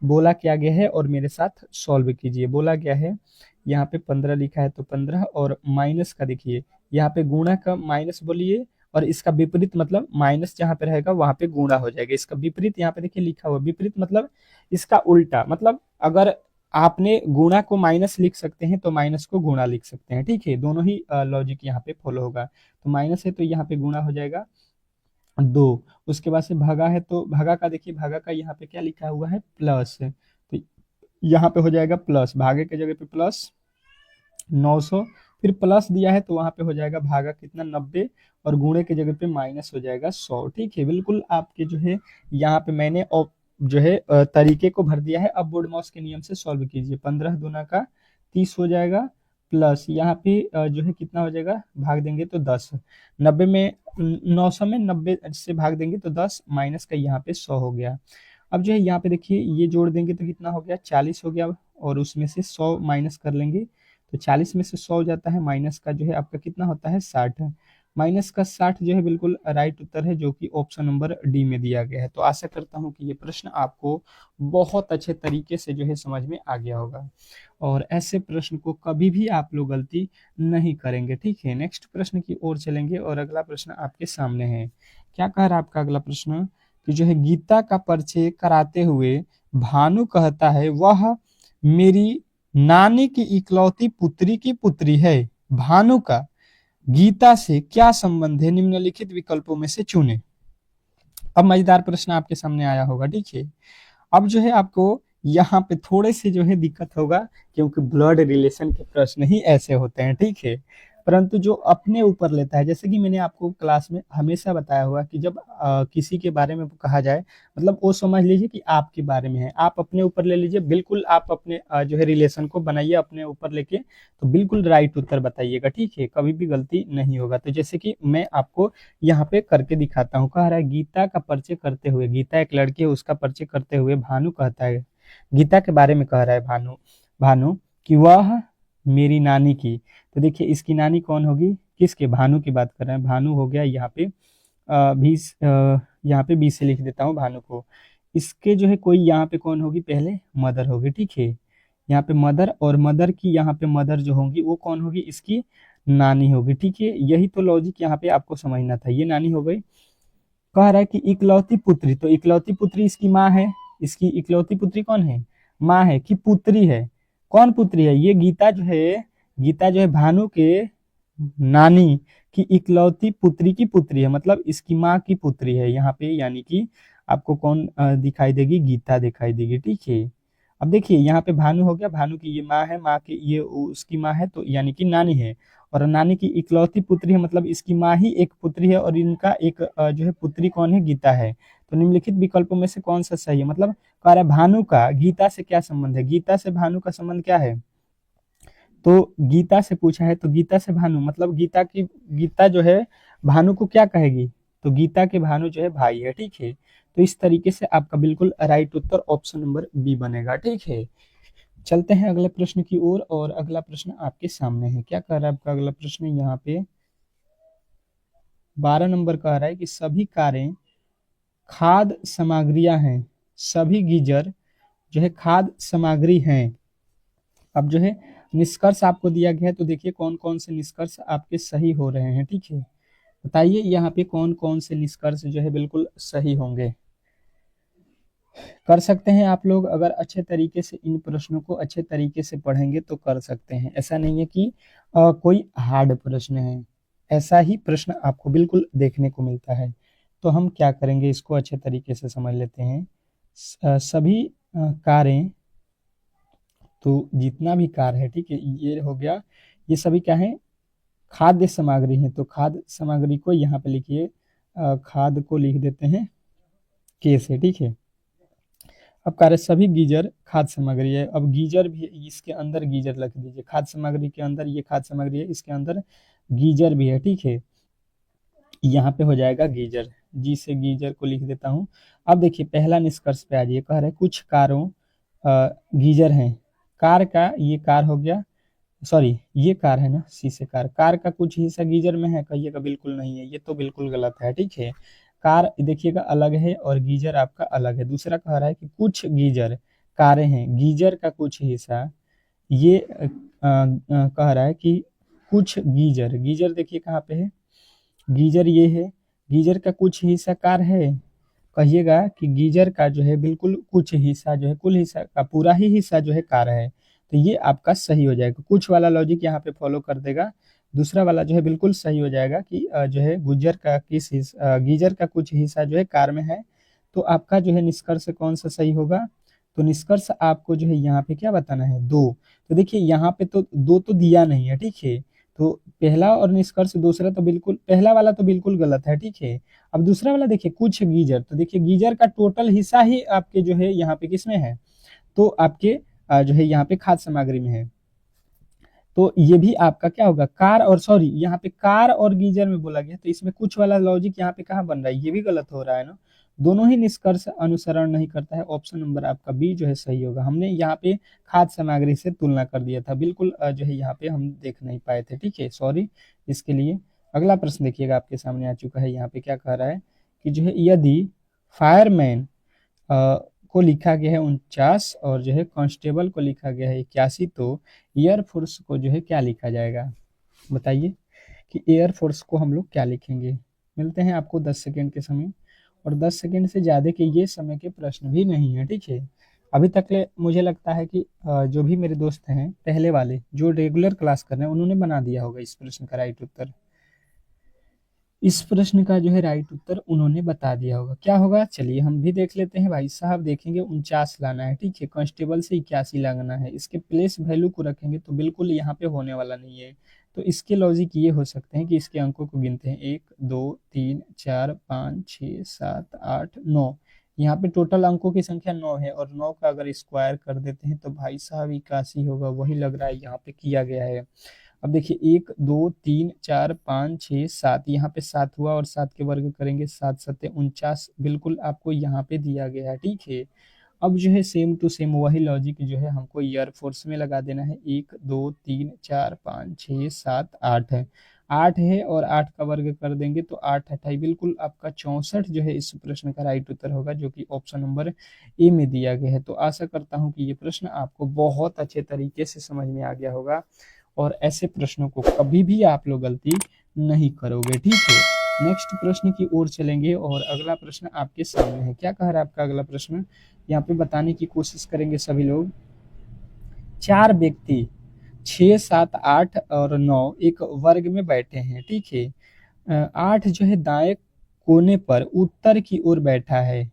बोला क्या गया है और मेरे साथ सॉल्व कीजिए। बोला गया है यहाँ पे 15 लिखा है तो 15, और माइनस का देखिए यहाँ पे गुणा का माइनस बोलिए, और इसका विपरीत मतलब माइनस जहाँ पे रहेगा वहां पे गुणा हो जाएगा। इसका विपरीत यहाँ पे देखिए लिखा हुआ, विपरीत मतलब इसका उल्टा। मतलब अगर आपने गुणा को माइनस लिख सकते हैं तो माइनस को गुणा लिख सकते हैं। ठीक है, दोनों ही लॉजिक यहाँ पे फॉलो होगा। तो माइनस है तो यहाँ पे गुणा हो जाएगा 2। उसके बाद से भागा है तो भागा का देखिए, भागा का यहाँ पे क्या लिखा हुआ है प्लस, तो यहाँ पे हो जाएगा प्लस, भागे के जगह पे प्लस 900, फिर प्लस दिया है तो वहां पे हो जाएगा भागा कितना 90, और गुणे के जगह पे माइनस हो जाएगा 100। ठीक है, बिल्कुल आपके जो है यहाँ पे मैंने जो है तरीके को भर दिया है। अब बोर्ड माउस के नियम से सॉल्व कीजिए। 15 दूना का 30 हो जाएगा, प्लस यहाँ पे जो है कितना हो जाएगा, भाग देंगे तो 10, 90 में 900 में 90 से भाग देंगे तो 10, माइनस का यहाँ पे 100 हो गया। अब जो है यहाँ पे देखिए ये जोड़ देंगे तो कितना हो गया 40 हो गया, और उसमें से 100 माइनस कर लेंगे तो 40 में से 100 हो जाता है, माइनस का जो है आपका कितना होता है 60, माइनस का 60 जो है बिल्कुल राइट उत्तर है, जो कि ऑप्शन नंबर डी में दिया गया है। तो आशा करता हूं कि ये प्रश्न आपको बहुत अच्छे तरीके से जो है समझ में आ गया होगा, और ऐसे प्रश्न को कभी भी आप लोग गलती नहीं करेंगे। ठीक है, नेक्स्ट प्रश्न की ओर चलेंगे और अगला प्रश्न आपके सामने है। क्या कह रहा है आपका अगला प्रश्न कि जो है गीता का परिचय कराते हुए भानु कहता है वह मेरी नानी की इकलौती पुत्री की पुत्री है। भानु का गीता से क्या संबंध है, निम्नलिखित विकल्पों में से चुने। अब मजेदार प्रश्न आपके सामने आया होगा। ठीक है, अब जो है आपको यहाँ पे थोड़े से जो है दिक्कत होगा, क्योंकि ब्लड रिलेशन के प्रश्न ही ऐसे होते हैं। ठीक है, परंतु जो अपने ऊपर लेता है, जैसे कि मैंने आपको क्लास में हमेशा बताया हुआ कि जब किसी के बारे में कहा जाए, मतलब वो समझ लीजिए कि आपके बारे में है, आप अपने ऊपर ले लीजिए। बिल्कुल आप अपने जो है रिलेशन को बनाइए अपने ऊपर लेके, तो बिल्कुल राइट उत्तर बताइएगा। ठीक है, कभी भी गलती नहीं होगा। तो जैसे कि मैं आपको यहाँ पे करके दिखाता हूँ। कह रहा है गीता का परिचय करते हुए, गीता एक लड़की है, उसका परिचय करते हुए भानु कहता है, गीता के बारे में कह रहा है भानु भानु कि वह मेरी नानी की। तो देखिए इसकी नानी कौन होगी, किसके, भानु की बात कर रहे हैं। भानु हो गया यहाँ पे 20, यहाँ पे 20 से लिख देता हूँ भानु को। इसके जो है कोई यहाँ पे कौन होगी, पहले मदर होगी। ठीक है, यहाँ पे मदर, और मदर की यहाँ पे मदर जो होंगी वो कौन होगी, इसकी नानी होगी। ठीक है, यही तो लॉजिक यहाँ पे आपको समझना था। ये नानी हो गई। कह रहा है कि इकलौती पुत्री, तो इकलौती पुत्री इसकी माँ है। इसकी इकलौती पुत्री कौन है, माँ है कि पुत्री है, कौन पुत्री है, ये गीता जो है, गीता जो है भानु के नानी की इकलौती पुत्री की पुत्री है, मतलब इसकी माँ की पुत्री है यहाँ पे। यानी कि आपको कौन दिखाई देगी, गीता दिखाई देगी। ठीक है, अब देखिए यहाँ पे भानु हो गया, भानु की ये माँ है, माँ की ये उसकी माँ है, तो यानी कि नानी है, और नानी की इकलौती पुत्री है, मतलब इसकी माँ ही एक पुत्री है, और इनका एक जो है पुत्री कौन है, गीता है। तो निम्नलिखित विकल्पों में से कौन सा सही है, मतलब कह रहा है भानु का गीता से क्या संबंध है, गीता से भानु का संबंध क्या है। तो गीता से पूछा है तो गीता से भानु, मतलब गीता जो है भानु को क्या कहेगी, तो गीता के भानु जो है भाई है। ठीक है, तो इस तरीके से आपका बिल्कुल राइट उत्तर ऑप्शन नंबर बी बनेगा। ठीक है, चलते हैं अगले प्रश्न की ओर और अगला प्रश्न आपके सामने है। क्या कह रहा है आपका अगला प्रश्न, यहाँ पे 12 नंबर कह रहा है कि सभी कारें खाद्य सामग्रियां हैं, सभी गीजर जो है खाद्य सामग्री हैं, अब जो है निष्कर्ष आपको दिया गया है, तो देखिए कौन कौन से निष्कर्ष आपके सही हो रहे हैं। ठीक है, बताइए यहाँ पे कौन कौन से निष्कर्ष जो है बिल्कुल सही होंगे। कर सकते हैं आप लोग, अगर अच्छे तरीके से इन प्रश्नों को अच्छे तरीके से पढ़ेंगे तो कर सकते हैं। ऐसा नहीं है कि कोई हार्ड प्रश्न है, ऐसा ही प्रश्न आपको बिल्कुल देखने को मिलता है। तो हम क्या करेंगे, इसको अच्छे तरीके से समझ लेते हैं। सभी कारें, तो जितना भी कार है, ठीक है, ये हो गया, ये सभी क्या है, खाद्य सामग्री है। तो खाद्य सामग्री को यहाँ पे लिखिए, खाद को लिख देते हैं के से। ठीक है, अब कार्य सभी गीजर खाद्य सामग्री है। अब गीजर भी, इसके अंदर गीजर लिख दीजिए, खाद्य सामग्री के अंदर ये खाद्य सामग्री है, इसके अंदर गीजर भी है। ठीक है, यहाँ पे हो जाएगा गीजर, जी से गीजर को लिख देता हूँ। अब देखिए पहला निष्कर्ष पे आ जाइए, कह रहे हैं कुछ कारों गीजर हैं। कार का, ये कार हो गया, सॉरी ये कार है ना, सी से कार, कार का कुछ हिस्सा गीजर में है, कहिएगा बिल्कुल नहीं है, ये तो बिल्कुल गलत है। ठीक है, कार देखिएगा अलग है और गीजर आपका अलग है। दूसरा कह रहा है कि कुछ गीजर कारें हैं, गीजर का कुछ हिस्सा, ये कह रहा है कि कुछ गीजर, गीजर देखिए कहाँ पे है, गीजर ये है, गीजर का कुछ हिस्सा कार है, कहिएगा कि गीजर का जो है बिल्कुल कुछ हिस्सा जो है, कुल हिस्सा का पूरा ही हिस्सा जो है कार है। तो ये आपका सही हो जाएगा, कुछ वाला लॉजिक यहाँ पे फॉलो कर देगा। दूसरा वाला जो है बिल्कुल सही हो जाएगा कि जो है गुजर का किस हिस्सा, गीजर का कुछ हिस्सा जो है कार में है। तो आपका जो है निष्कर्ष कौन सा सही होगा, तो निष्कर्ष आपको जो है यहाँ पे क्या बताना है, दो। तो देखिए यहाँ पे तो दो तो दिया नहीं है। ठीक है, तो पहला और निष्कर्ष दूसरा तो बिल्कुल, पहला वाला तो बिल्कुल गलत है। ठीक है, अब दूसरा वाला देखिए कुछ गीजर, तो देखिए गीजर का टोटल हिस्सा ही आपके जो है यहाँ पे किसमें है, तो आपके जो है यहाँ पे खाद्य सामग्री में है। तो ये भी आपका क्या होगा, कार और, सॉरी यहाँ पे कार और गीजर में बोला गया, तो इसमें कुछ वाला लॉजिक यहाँ पे कहाँ बन रहा है, ये भी गलत हो रहा है ना। दोनों ही निष्कर्ष अनुसरण नहीं करता है। ऑप्शन नंबर आपका बी जो है सही होगा। हमने यहाँ पे खाद्य सामग्री से तुलना कर दिया था, बिल्कुल जो है यहाँ पे हम देख नहीं पाए थे। ठीक है, सॉरी इसके लिए। अगला प्रश्न देखिएगा आपके सामने आ चुका है, यहाँ पे क्या कह रहा है कि जो है यदि फायरमैन को लिखा गया है 49 और जो है कांस्टेबल को लिखा गया है 81, तो एयरफोर्स को जो है क्या लिखा जाएगा, बताइए कि एयरफोर्स को हम लोग क्या लिखेंगे। मिलते हैं आपको 10 सेकेंड के समय, और 10 सेकेंड से ज़्यादा के ये समय के प्रश्न भी नहीं है। ठीक है, अभी तक ले मुझे लगता है कि जो भी मेरे दोस्त हैं पहले वाले जो रेगुलर क्लास कर रहे हैं, उन्होंने बना दिया होगा इस प्रश्न का राइट उत्तर। इस प्रश्न का जो है राइट उत्तर उन्होंने बता दिया होगा। क्या होगा, चलिए हम भी देख लेते हैं। भाई साहब देखेंगे 49 लाना है। ठीक है, कांस्टेबल से 81 लाना है, इसके प्लेस वैल्यू को रखेंगे तो बिल्कुल यहाँ पे होने वाला नहीं है। तो इसके लॉजिक ये हो सकते हैं कि इसके अंकों को गिनते हैं, 1 2 3 4 5 6 7 8 9, यहाँ पे टोटल अंकों की संख्या 9 है, और 9 का अगर स्क्वायर कर देते हैं तो भाई साहब 81 होगा, वही लग रहा है यहाँ पे किया गया है। अब देखिए 1 2 3 4 5 6 7, यहाँ पे 7 हुआ और 7 के वर्ग करेंगे, 7 7 49, बिल्कुल आपको यहाँ पे दिया गया है। ठीक है, अब जो है सेम टू सेम वही लॉजिक जो है हमको एयरफोर्स में लगा देना है। 1 2 3 4 5 6 7 8 है, 8 है और 8 का वर्ग कर देंगे तो 8 28, बिल्कुल आपका 64 जो है इस प्रश्न का राइट उत्तर होगा, जो कि ऑप्शन नंबर ए में दिया गया है। तो आशा करता हूँ कि ये प्रश्न आपको बहुत अच्छे तरीके से समझ में आ गया होगा, और ऐसे प्रश्नों को कभी भी आप लोग गलती नहीं करोगे। ठीक है, नेक्स्ट प्रश्न की ओर चलेंगे, और अगला प्रश्न आपके सामने है। क्या कह रहा है आपका अगला प्रश्न, यहाँ पे बताने की कोशिश करेंगे सभी लोग। 4 व्यक्ति 6 7 8 और 9 एक वर्ग में बैठे हैं। ठीक है, 8 जो है दाएं कोने पर उत्तर की ओर बैठा है।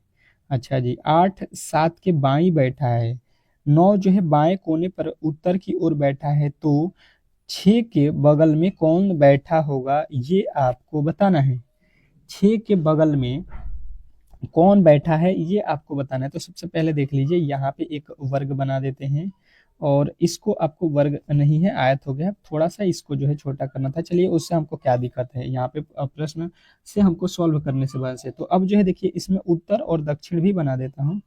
अच्छा जी, 8 7 के बाई बैठा है, 9 जो है बाएं कोने पर उत्तर की ओर बैठा है। तो 6 के बगल में कौन बैठा होगा, ये आपको बताना है। 6 के बगल में कौन बैठा है ये आपको बताना है। तो सबसे पहले देख लीजिए, यहाँ पे एक वर्ग बना देते हैं, और इसको आपको वर्ग नहीं है, आयत हो गया, थोड़ा सा इसको जो है छोटा करना था। चलिए उससे हमको क्या दिक्कत है, यहाँ पे प्रश्न से हमको सॉल्व करने से वजह से। तो अब जो है देखिए इसमें उत्तर और दक्षिण भी बना देता हूँ,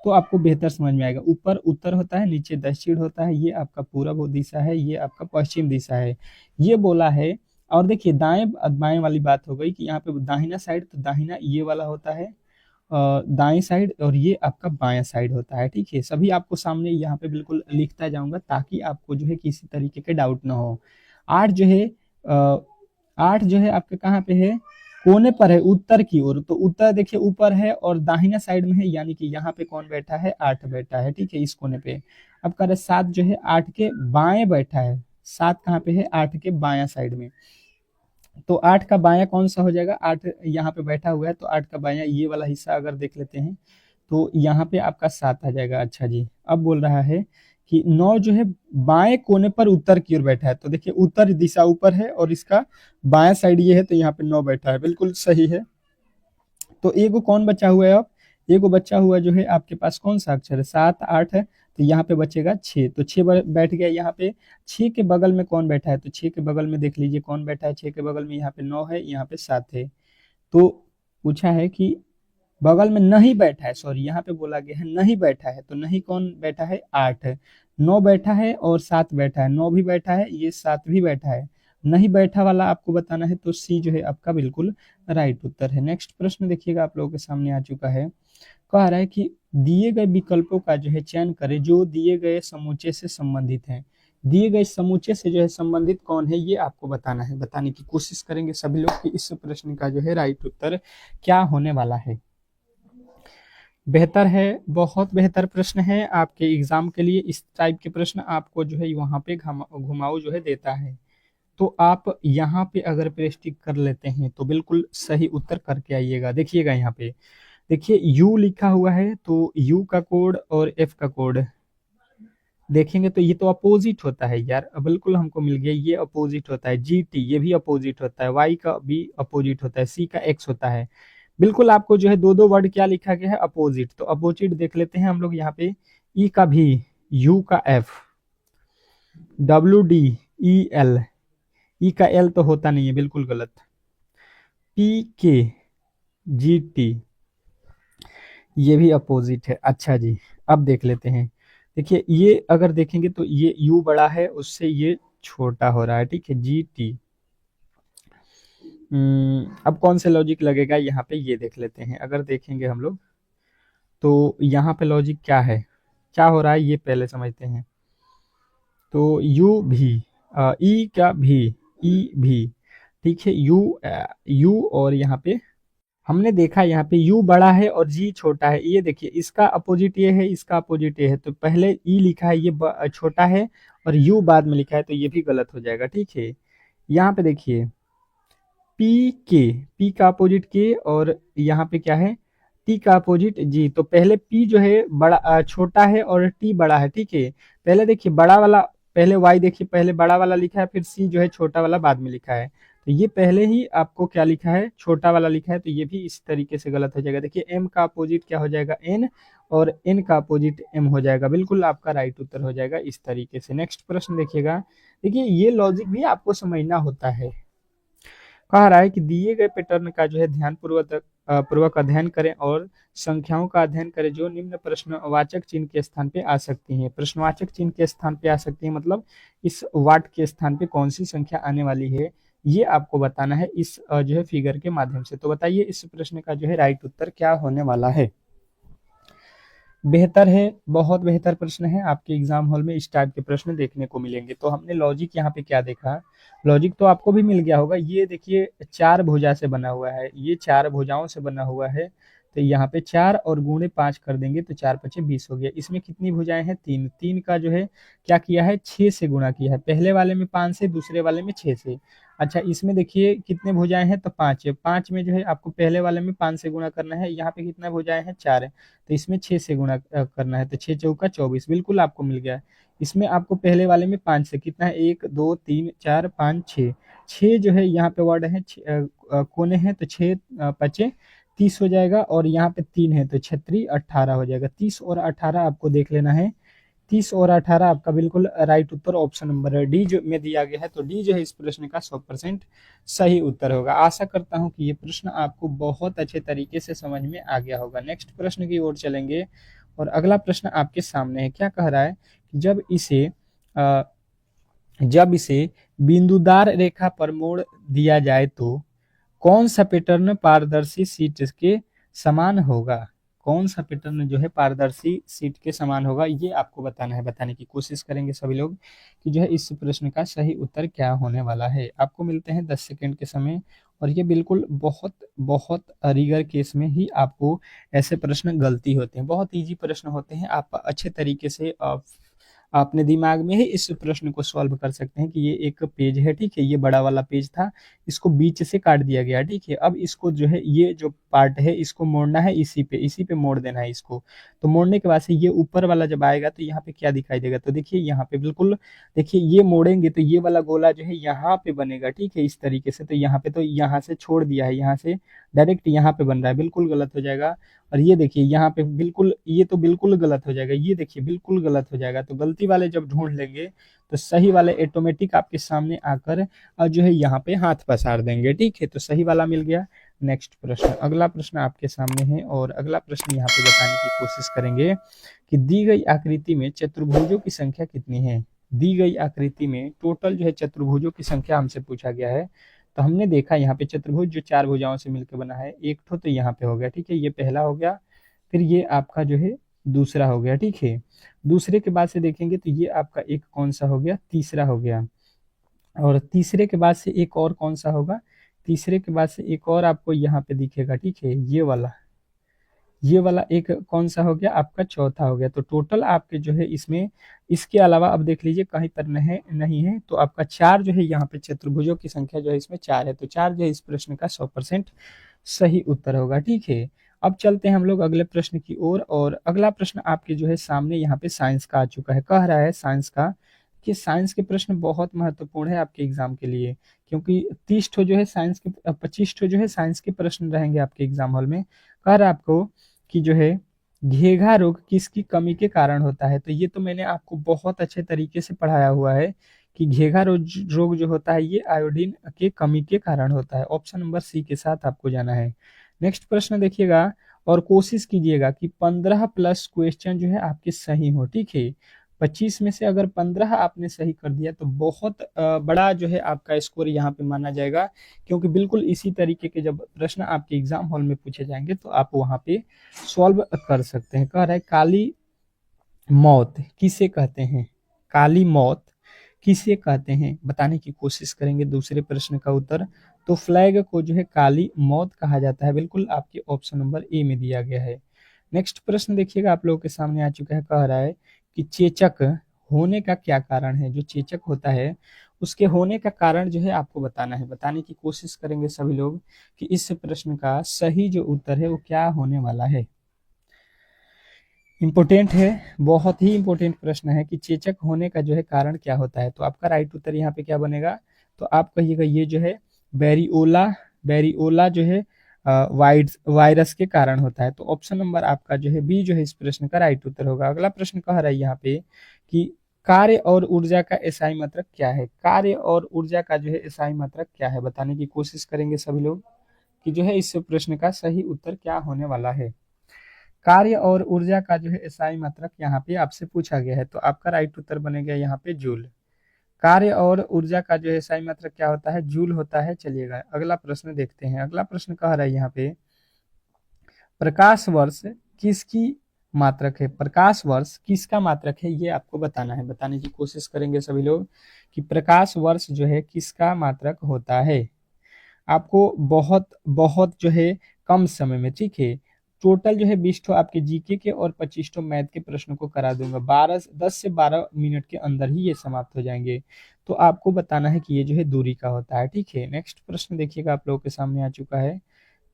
तो आपको बेहतर समझ में आएगा। ऊपर उत्तर होता है, नीचे दक्षिण होता है, ये आपका पूरब दिशा है, ये आपका पश्चिम दिशा है, ये बोला है। और देखिए दाएं बाएं वाली बात हो गई कि यहाँ पे दाहिना साइड, तो दाहिना ये वाला होता है, दाएं साइड और ये आपका बायां साइड होता है। ठीक है, सभी आपको सामने यहाँ पे बिल्कुल लिखता जाऊंगा ताकि आपको जो है किसी तरीके के डाउट ना हो। 8 जो है 8 जो है आपके कहाँ पे है, कोने पर है उत्तर की ओर। तो उत्तर देखिए ऊपर है और दाहिना साइड में है, यानी कि यहाँ पे कौन बैठा है, 8 बैठा है। ठीक है, इस कोने पे। अब कह रहे 7 जो है 8 के बाएं बैठा है। 7 कहाँ पे है, 8 के बायां साइड में। तो 8 का बायां कौन सा हो जाएगा, 8 यहाँ पे बैठा हुआ है तो 8 का बायां ये वाला हिस्सा अगर देख लेते हैं तो यहाँ पे आपका 7 आ जाएगा। अच्छा जी, अब बोल रहा है कि 9 जो है बाएं कोने पर उत्तर की ओर बैठा है। तो देखिए उत्तर दिशा ऊपर है और इसका बायां साइड ये है, तो यहाँ पे 9 बैठा है, बिल्कुल सही है। तो एगो कौन बचा हुआ है, अब एगो बचा हुआ जो है आपके पास कौन सा अक्षर है, 7 8 है, तो यहाँ पे बचेगा 6। तो 6 बैठ गया यहाँ पे। 6 के बगल में कौन बैठा है, तो 6 के बगल में देख लीजिए कौन बैठा है। 6 के बगल में यहाँ पे 9 है, यहाँ पे 7 है। तो पूछा है कि बगल में नहीं बैठा है, सॉरी यहाँ पे बोला गया है नहीं बैठा है। तो नहीं कौन बैठा है, 8 है। 9 बैठा है और 7 बैठा है, 9 भी बैठा है, ये 7 भी बैठा है। नहीं बैठा वाला आपको बताना है, तो सी जो है आपका बिल्कुल राइट उत्तर है। नेक्स्ट प्रश्न देखिएगा, आप लोगों के सामने आ चुका है। कह रहा है कि दिए गए विकल्पों का जो है चयन करें जो दिए गए समूचे से संबंधित है। दिए गए समूचे से जो है संबंधित कौन है, ये आपको बताना है। बताने की कोशिश करेंगे सभी लोग कि इस प्रश्न का जो है राइट उत्तर क्या होने वाला है। बेहतर है, बहुत बेहतर प्रश्न है आपके एग्जाम के लिए। इस टाइप के प्रश्न आपको जो है वहां पे घुमाऊ जो है देता है। तो आप यहाँ पे अगर प्रेस्टिक कर लेते हैं तो बिल्कुल सही उत्तर करके आइएगा। देखिएगा यहाँ पे, देखिए यू लिखा हुआ है, तो यू का कोड और एफ का कोड देखेंगे तो ये तो अपोजिट होता है यार। बिल्कुल हमको मिल गया, ये अपोजिट होता है। जी टी ये भी अपोजिट होता है, वाई का भी अपोजिट होता है, सी का एक्स होता है। बिल्कुल आपको जो है दो दो वर्ड क्या लिखा गया है, अपोजिट। तो अपोजिट देख लेते हैं हम लोग यहाँ पे। ई का भी, यू का F, W D E L, E का एल तो होता नहीं है, बिल्कुल गलत। पी के जी टी ये भी अपोजिट है। अच्छा जी, अब देख लेते हैं। देखिए ये अगर देखेंगे तो ये यू बड़ा है, उससे ये छोटा हो रहा है। ठीक है, जी टी। अब कौन से लॉजिक लगेगा यहाँ पे, ये देख लेते हैं। अगर देखेंगे हम लोग तो यहाँ पे लॉजिक क्या है, क्या हो रहा है ये पहले समझते हैं। तो यू भी, ई का भी, ई भी, ठीक है, यू और यहाँ पे हमने देखा यहाँ पे यू बड़ा है और जी छोटा है। ये देखिए इसका अपोजिट ये है, इसका अपोजिट ये है। तो पहले ई लिखा है, ये छोटा है, और यू बाद में लिखा है, तो ये भी गलत हो जाएगा। ठीक है, यहाँ पे देखिए पी के, पी का अपोजिट के, और यहाँ पे क्या है, टी का अपोजिट जी। तो पहले पी जो है बड़ा छोटा है और टी बड़ा है। ठीक है, पहले देखिए बड़ा वाला, पहले वाई देखिए पहले बड़ा वाला लिखा है, फिर सी जो है छोटा वाला बाद में लिखा है। तो ये पहले ही आपको क्या लिखा है, छोटा वाला लिखा है, तो ये भी इस तरीके से गलत हो जाएगा। देखिए एम का अपोजिट क्या हो जाएगा, एन, और एन का अपोजिट एम हो जाएगा। बिल्कुल आपका राइट उत्तर हो जाएगा इस तरीके से। नेक्स्ट प्रश्न देखिएगा। देखिए ये लॉजिक भी आपको समझना होता है। कह रहा है कि दिए गए पैटर्न का जो है पूर्वक अध्ययन करें और संख्याओं का अध्ययन करें जो निम्न प्रश्नवाचक चिन्ह के स्थान पे आ सकती हैं। प्रश्नवाचक चिन्ह के स्थान पे आ सकती है मतलब इस वाट के स्थान पे कौन सी संख्या आने वाली है, ये आपको बताना है इस जो है फिगर के माध्यम से। तो बताइए इस प्रश्न का जो है राइट उत्तर क्या होने वाला है। बेहतर है, बहुत बेहतर प्रश्न है। आपके एग्जाम हॉल में इस टाइप के प्रश्न देखने को मिलेंगे। तो हमने लॉजिक यहाँ पे क्या देखा, लॉजिक तो आपको भी मिल गया होगा। ये देखिए 4 भुजा से बना हुआ है, ये 4 भुजाओं से बना हुआ है। तो यहाँ पे 4 और गुणे 5 कर देंगे तो 4 पचे 20 हो गया। इसमें कितनी भुजाएं हैं, 3। 3 का जो है क्या किया है, 6 से गुणा किया है। पहले वाले में 5 से, दूसरे वाले में 6 से। अच्छा इसमें देखिए कितने भुजाएं हैं, तो 5 है। 5 में जो है आपको पहले वाले में 5 से गुणा करना है। यहाँ पे कितना भुजाएं हैं, 4 है, तो इसमें 6 से गुणा करना है। तो 6 चौका 24, बिल्कुल आपको मिल गया। इसमें आपको पहले वाले में 5 से कितना है, 1 2 3 4 5 6। 6 जो है यहाँ पे वर्ड है, कोने हैं, तो 6 पचे 30 हो जाएगा। और यहाँ पे 3 है तो 6 18 हो जाएगा। 30 और 18 आपको देख लेना है। 30 और 18 आपका बिल्कुल राइट उत्तर ऑप्शन नंबर डी जो में दिया गया है। तो डी जो है इस प्रश्न का 100% सही उत्तर होगा। आशा करता हूं कि ये प्रश्न आपको बहुत अच्छे तरीके से समझ में आ गया होगा। नेक्स्ट प्रश्न की ओर चलेंगे और अगला प्रश्न आपके सामने है। क्या कह रहा है कि जब इसे बिंदुदार रेखा पर मोड़ दिया जाए तो कौन सा पैटर्न पारदर्शी शीट के समान होगा, कौन सा पैटर्न जो है पारदर्शी शीट के समान होगा, ये आपको बताना है। बताने की कोशिश करेंगे सभी लोग कि जो है इस प्रश्न का सही उत्तर क्या होने वाला है। आपको मिलते हैं 10 सेकंड के समय, और ये बिल्कुल बहुत बहुत रिगर केस में ही आपको ऐसे प्रश्न गलती होते हैं। बहुत इजी प्रश्न होते हैं, आप अच्छे तरीके से अपने दिमाग में ही इस प्रश्न को सॉल्व कर सकते हैं कि ये एक पेज है, ठीक है, ये बड़ा वाला पेज था, इसको बीच से काट दिया गया, ठीक है। अब इसको जो है ये जो पार्ट है इसको मोड़ना है, इसी पे मोड़ देना है इसको। तो मोड़ने के बाद से ये ऊपर वाला जब आएगा तो यहाँ पे क्या दिखाई देगा, तो देखिए यहाँ पे बिल्कुल, देखिए ये मोड़ेंगे तो ये वाला गोला जो है यहाँ पे बनेगा, ठीक है, इस तरीके से। तो यहाँ पे, तो यहाँ से छोड़ दिया है, यहाँ से डायरेक्ट यहाँ पे बन रहा है, बिल्कुल गलत हो जाएगा। और ये देखिए यहाँ पे बिल्कुल, ये तो बिल्कुल गलत हो जाएगा, ये देखिए बिल्कुल गलत हो जाएगा। तो गलती वाले जब ढूंढ लेंगे तो सही वाले ऑटोमेटिक आपके सामने आकर जो है यहाँ पे हाथ पसार देंगे, ठीक है। तो सही वाला मिल गया। नेक्स्ट प्रश्न, अगला प्रश्न आपके सामने है, और अगला प्रश्न यहाँ पे बताने की कोशिश करेंगे कि दी गई आकृति में चतुर्भुजों की संख्या कितनी है। दी गई आकृति में टोटल जो है चतुर्भुजों की संख्या हमसे पूछा गया है। तो हमने देखा यहाँ पे चतुर्भुज जो 4 भुजाओं से मिलकर बना है, एक ठो तो यहाँ पे हो गया, ठीक है, ये पहला हो गया। फिर ये आपका जो है दूसरा हो गया, ठीक है। दूसरे के बाद से देखेंगे तो ये आपका एक कौन सा हो गया, तीसरा हो गया। और तीसरे के बाद से एक और कौन सा होगा, तीसरे के बाद से एक और आपको यहाँ पे दिखेगा, ठीक है, ये वाला एक कौन सा हो गया, आपका चौथा हो गया। तो टोटल आपके जो है इसमें, इसके अलावा अब देख लीजिए कहीं पर नहीं है, तो आपका 4 जो है यहाँ पे चतुर्भुजों की संख्या जो है इसमें 4 है। तो 4 जो है इस प्रश्न का 100% सही उत्तर होगा, ठीक है। अब चलते हैं हम लोग अगले प्रश्न की ओर, और अगला प्रश्न आपके जो है सामने यहाँ पे साइंस का आ चुका है। कह रहा है साइंस का कि साइंस के प्रश्न बहुत महत्वपूर्ण है आपके एग्जाम के लिए, क्योंकि 30 ठो जो है साइंस के, 25 ठो जो है साइंस के प्रश्न रहेंगे आपके एग्जाम हॉल में। कह रहा है आपको कि जो है घेघा रोग किसकी कमी के कारण होता है। तो ये तो मैंने आपको बहुत अच्छे तरीके से पढ़ाया हुआ है कि घेघा रोग जो होता है ये आयोडीन के कमी के कारण होता है। ऑप्शन नंबर सी के साथ आपको जाना है। नेक्स्ट प्रश्न देखिएगा, और कोशिश कीजिएगा कि 15 प्लस क्वेश्चन जो है आपके सही हो, ठीक है। 25 में से अगर 15 आपने सही कर दिया तो बहुत बड़ा जो है आपका स्कोर यहाँ पे माना जाएगा, क्योंकि बिल्कुल इसी तरीके के जब प्रश्न आपके एग्जाम हॉल में पूछे जाएंगे तो आप वहां पे सॉल्व कर सकते हैं। कह रहा है काली मौत किसे कहते हैं, काली मौत किसे कहते हैं, बताने की कोशिश करेंगे दूसरे प्रश्न का उत्तर। तो फ्लैग को जो है काली मौत कहा जाता है, बिल्कुल आपके ऑप्शन नंबर ए में दिया गया है। नेक्स्ट प्रश्न देखिएगा आप लोगों के सामने आ चुका है। कह रहा है कि चेचक होने का क्या कारण है। जो चेचक होता है उसके होने का कारण जो है आपको बताना है। बताने की कोशिश करेंगे सभी लोग कि इस प्रश्न का सही जो उत्तर है वो क्या होने वाला है। इम्पोर्टेंट है, बहुत ही इम्पोर्टेंट प्रश्न है कि चेचक होने का जो है कारण क्या होता है। तो आपका राइट उत्तर यहाँ पे क्या बनेगा, तो आप कहिएगा ये जो है बेरियोला, बेरियोला जो है वायरस के कारण होता है। तो ऑप्शन नंबर आपका जो है बी जो है इस प्रश्न का राइट उत्तर होगा। अगला प्रश्न कह रहा है यहाँ पे कि कार्य और ऊर्जा का एसआई मात्रक क्या है। कार्य और ऊर्जा का जो है एसआई मात्रक क्या है, बताने की कोशिश करेंगे सभी लोग कि जो है इस प्रश्न का सही उत्तर क्या होने वाला है। कार्य और ऊर्जा का जो है एसआई मात्रक यहाँ पे आपसे पूछा गया है, तो आपका राइट उत्तर बनेगा यहाँ पे जूल। कार्य और ऊर्जा का जो है एसआई मात्रक क्या होता है, जूल होता है। चलिएगा अगला प्रश्न देखते हैं। अगला प्रश्न कह रहा है यहाँ पे प्रकाश वर्ष किसकी मात्रक है। प्रकाश वर्ष किसका मात्रक है ये आपको बताना है। बताने की कोशिश करेंगे सभी लोग कि प्रकाश वर्ष जो है किसका मात्रक होता है। आपको बहुत बहुत जो है कम समय में, ठीक है, टोटल जो है 20 ठो आपके जीके के और 25 ठो मैथ के प्रश्नों को करा दूंगा। 10 से 12 मिनट के अंदर ही ये समाप्त हो जाएंगे। तो आपको बताना है कि ये जो है दूरी का होता है, ठीक है। नेक्स्ट प्रश्न देखिएगा आप लोगों के सामने आ चुका है।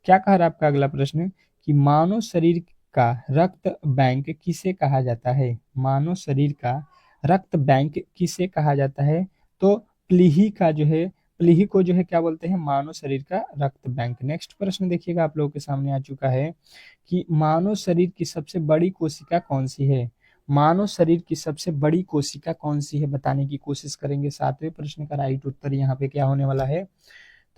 क्या कह रहा है आपका अगला प्रश्न कि मानव शरीर का रक्त बैंक किसे कहा जाता है। मानव शरीर का रक्त बैंक किसे कहा जाता है, तो प्लीही का जो है, प्लीही को जो है क्या बोलते हैं, मानव शरीर का रक्त बैंक। नेक्स्ट प्रश्न देखिएगा आप लोगों के सामने आ चुका है कि मानव शरीर की सबसे बड़ी कोशिका कौन सी है। मानव शरीर की सबसे बड़ी कोशिका कौन सी है, बताने की कोशिश करेंगे। 7वें प्रश्न का राइट उत्तर यहाँ पे क्या होने वाला है,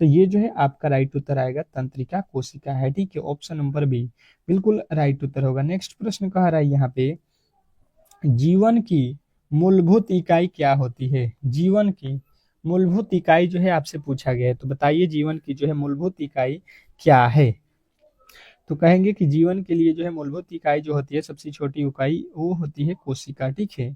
तो ये जो है आपका राइट उत्तर आएगा तंत्रिका कोशिका है, ठीक है। ऑप्शन नंबर बी बिल्कुल राइट उत्तर होगा। नेक्स्ट प्रश्न कह रहा है यहाँ पे जीवन की मूलभूत इकाई क्या होती है। जीवन की मूलभूत इकाई जो है आपसे पूछा गया है, तो बताइए जीवन की जो है मूलभूत इकाई क्या है। तो कहेंगे कि जीवन के लिए जो है मूलभूत इकाई जो होती है, सबसे छोटी इकाई वो होती है कोशिका। ठीक है।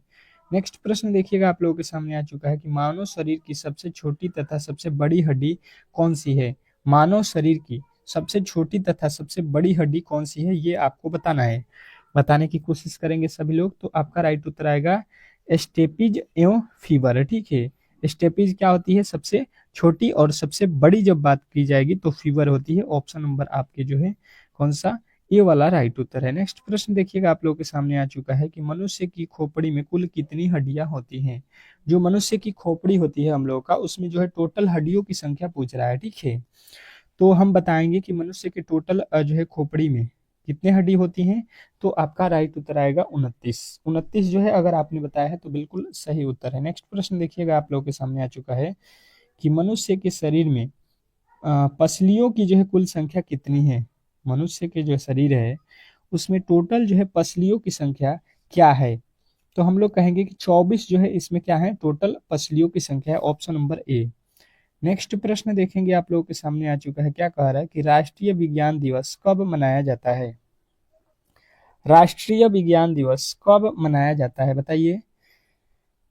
नेक्स्ट प्रश्न देखिएगा, आप लोगों के सामने आ चुका है कि मानव शरीर की सबसे छोटी तथा सबसे बड़ी हड्डी कौन सी है। मानव शरीर की सबसे छोटी तथा सबसे बड़ी हड्डी कौन सी है, ये आपको बताना है। बताने की कोशिश करेंगे सभी लोग। तो आपका राइट उत्तर आएगा स्टेपीज एवं फीवर। ठीक है। स्टेपीज क्या होती है, सबसे छोटी, और सबसे बड़ी जब बात की जाएगी तो फीवर होती है। ऑप्शन नंबर आपके जो है कौन सा, ये वाला राइट उत्तर है। नेक्स्ट प्रश्न देखिएगा, आप लोगों के सामने आ चुका है कि मनुष्य की खोपड़ी में कुल कितनी हड्डियां होती हैं। जो मनुष्य की खोपड़ी होती है हम लोगों का, उसमें जो है टोटल हड्डियों की संख्या पूछ रहा है। ठीक है। तो हम बताएंगे कि मनुष्य के टोटल जो है खोपड़ी में कितने हड्डी होती हैं। तो आपका राइट उत्तर आएगा 29। 29 जो है अगर आपने बताया है तो बिल्कुल सही उत्तर है। नेक्स्ट प्रश्न देखिएगा, आप लोगों के सामने आ चुका है कि मनुष्य के शरीर में पसलियों की जो है कुल संख्या कितनी है। मनुष्य के जो शरीर है उसमें टोटल जो है पसलियों की संख्या क्या है। तो हम लोग कहेंगे कि 24 जो है इसमें क्या है, टोटल पसलियों की संख्या है। ऑप्शन नंबर ए। नेक्स्ट प्रश्न देखेंगे, आप लोगों के सामने आ चुका है, क्या कह रहा है कि राष्ट्रीय विज्ञान दिवस कब मनाया जाता है। राष्ट्रीय विज्ञान दिवस कब मनाया जाता है, बताइए।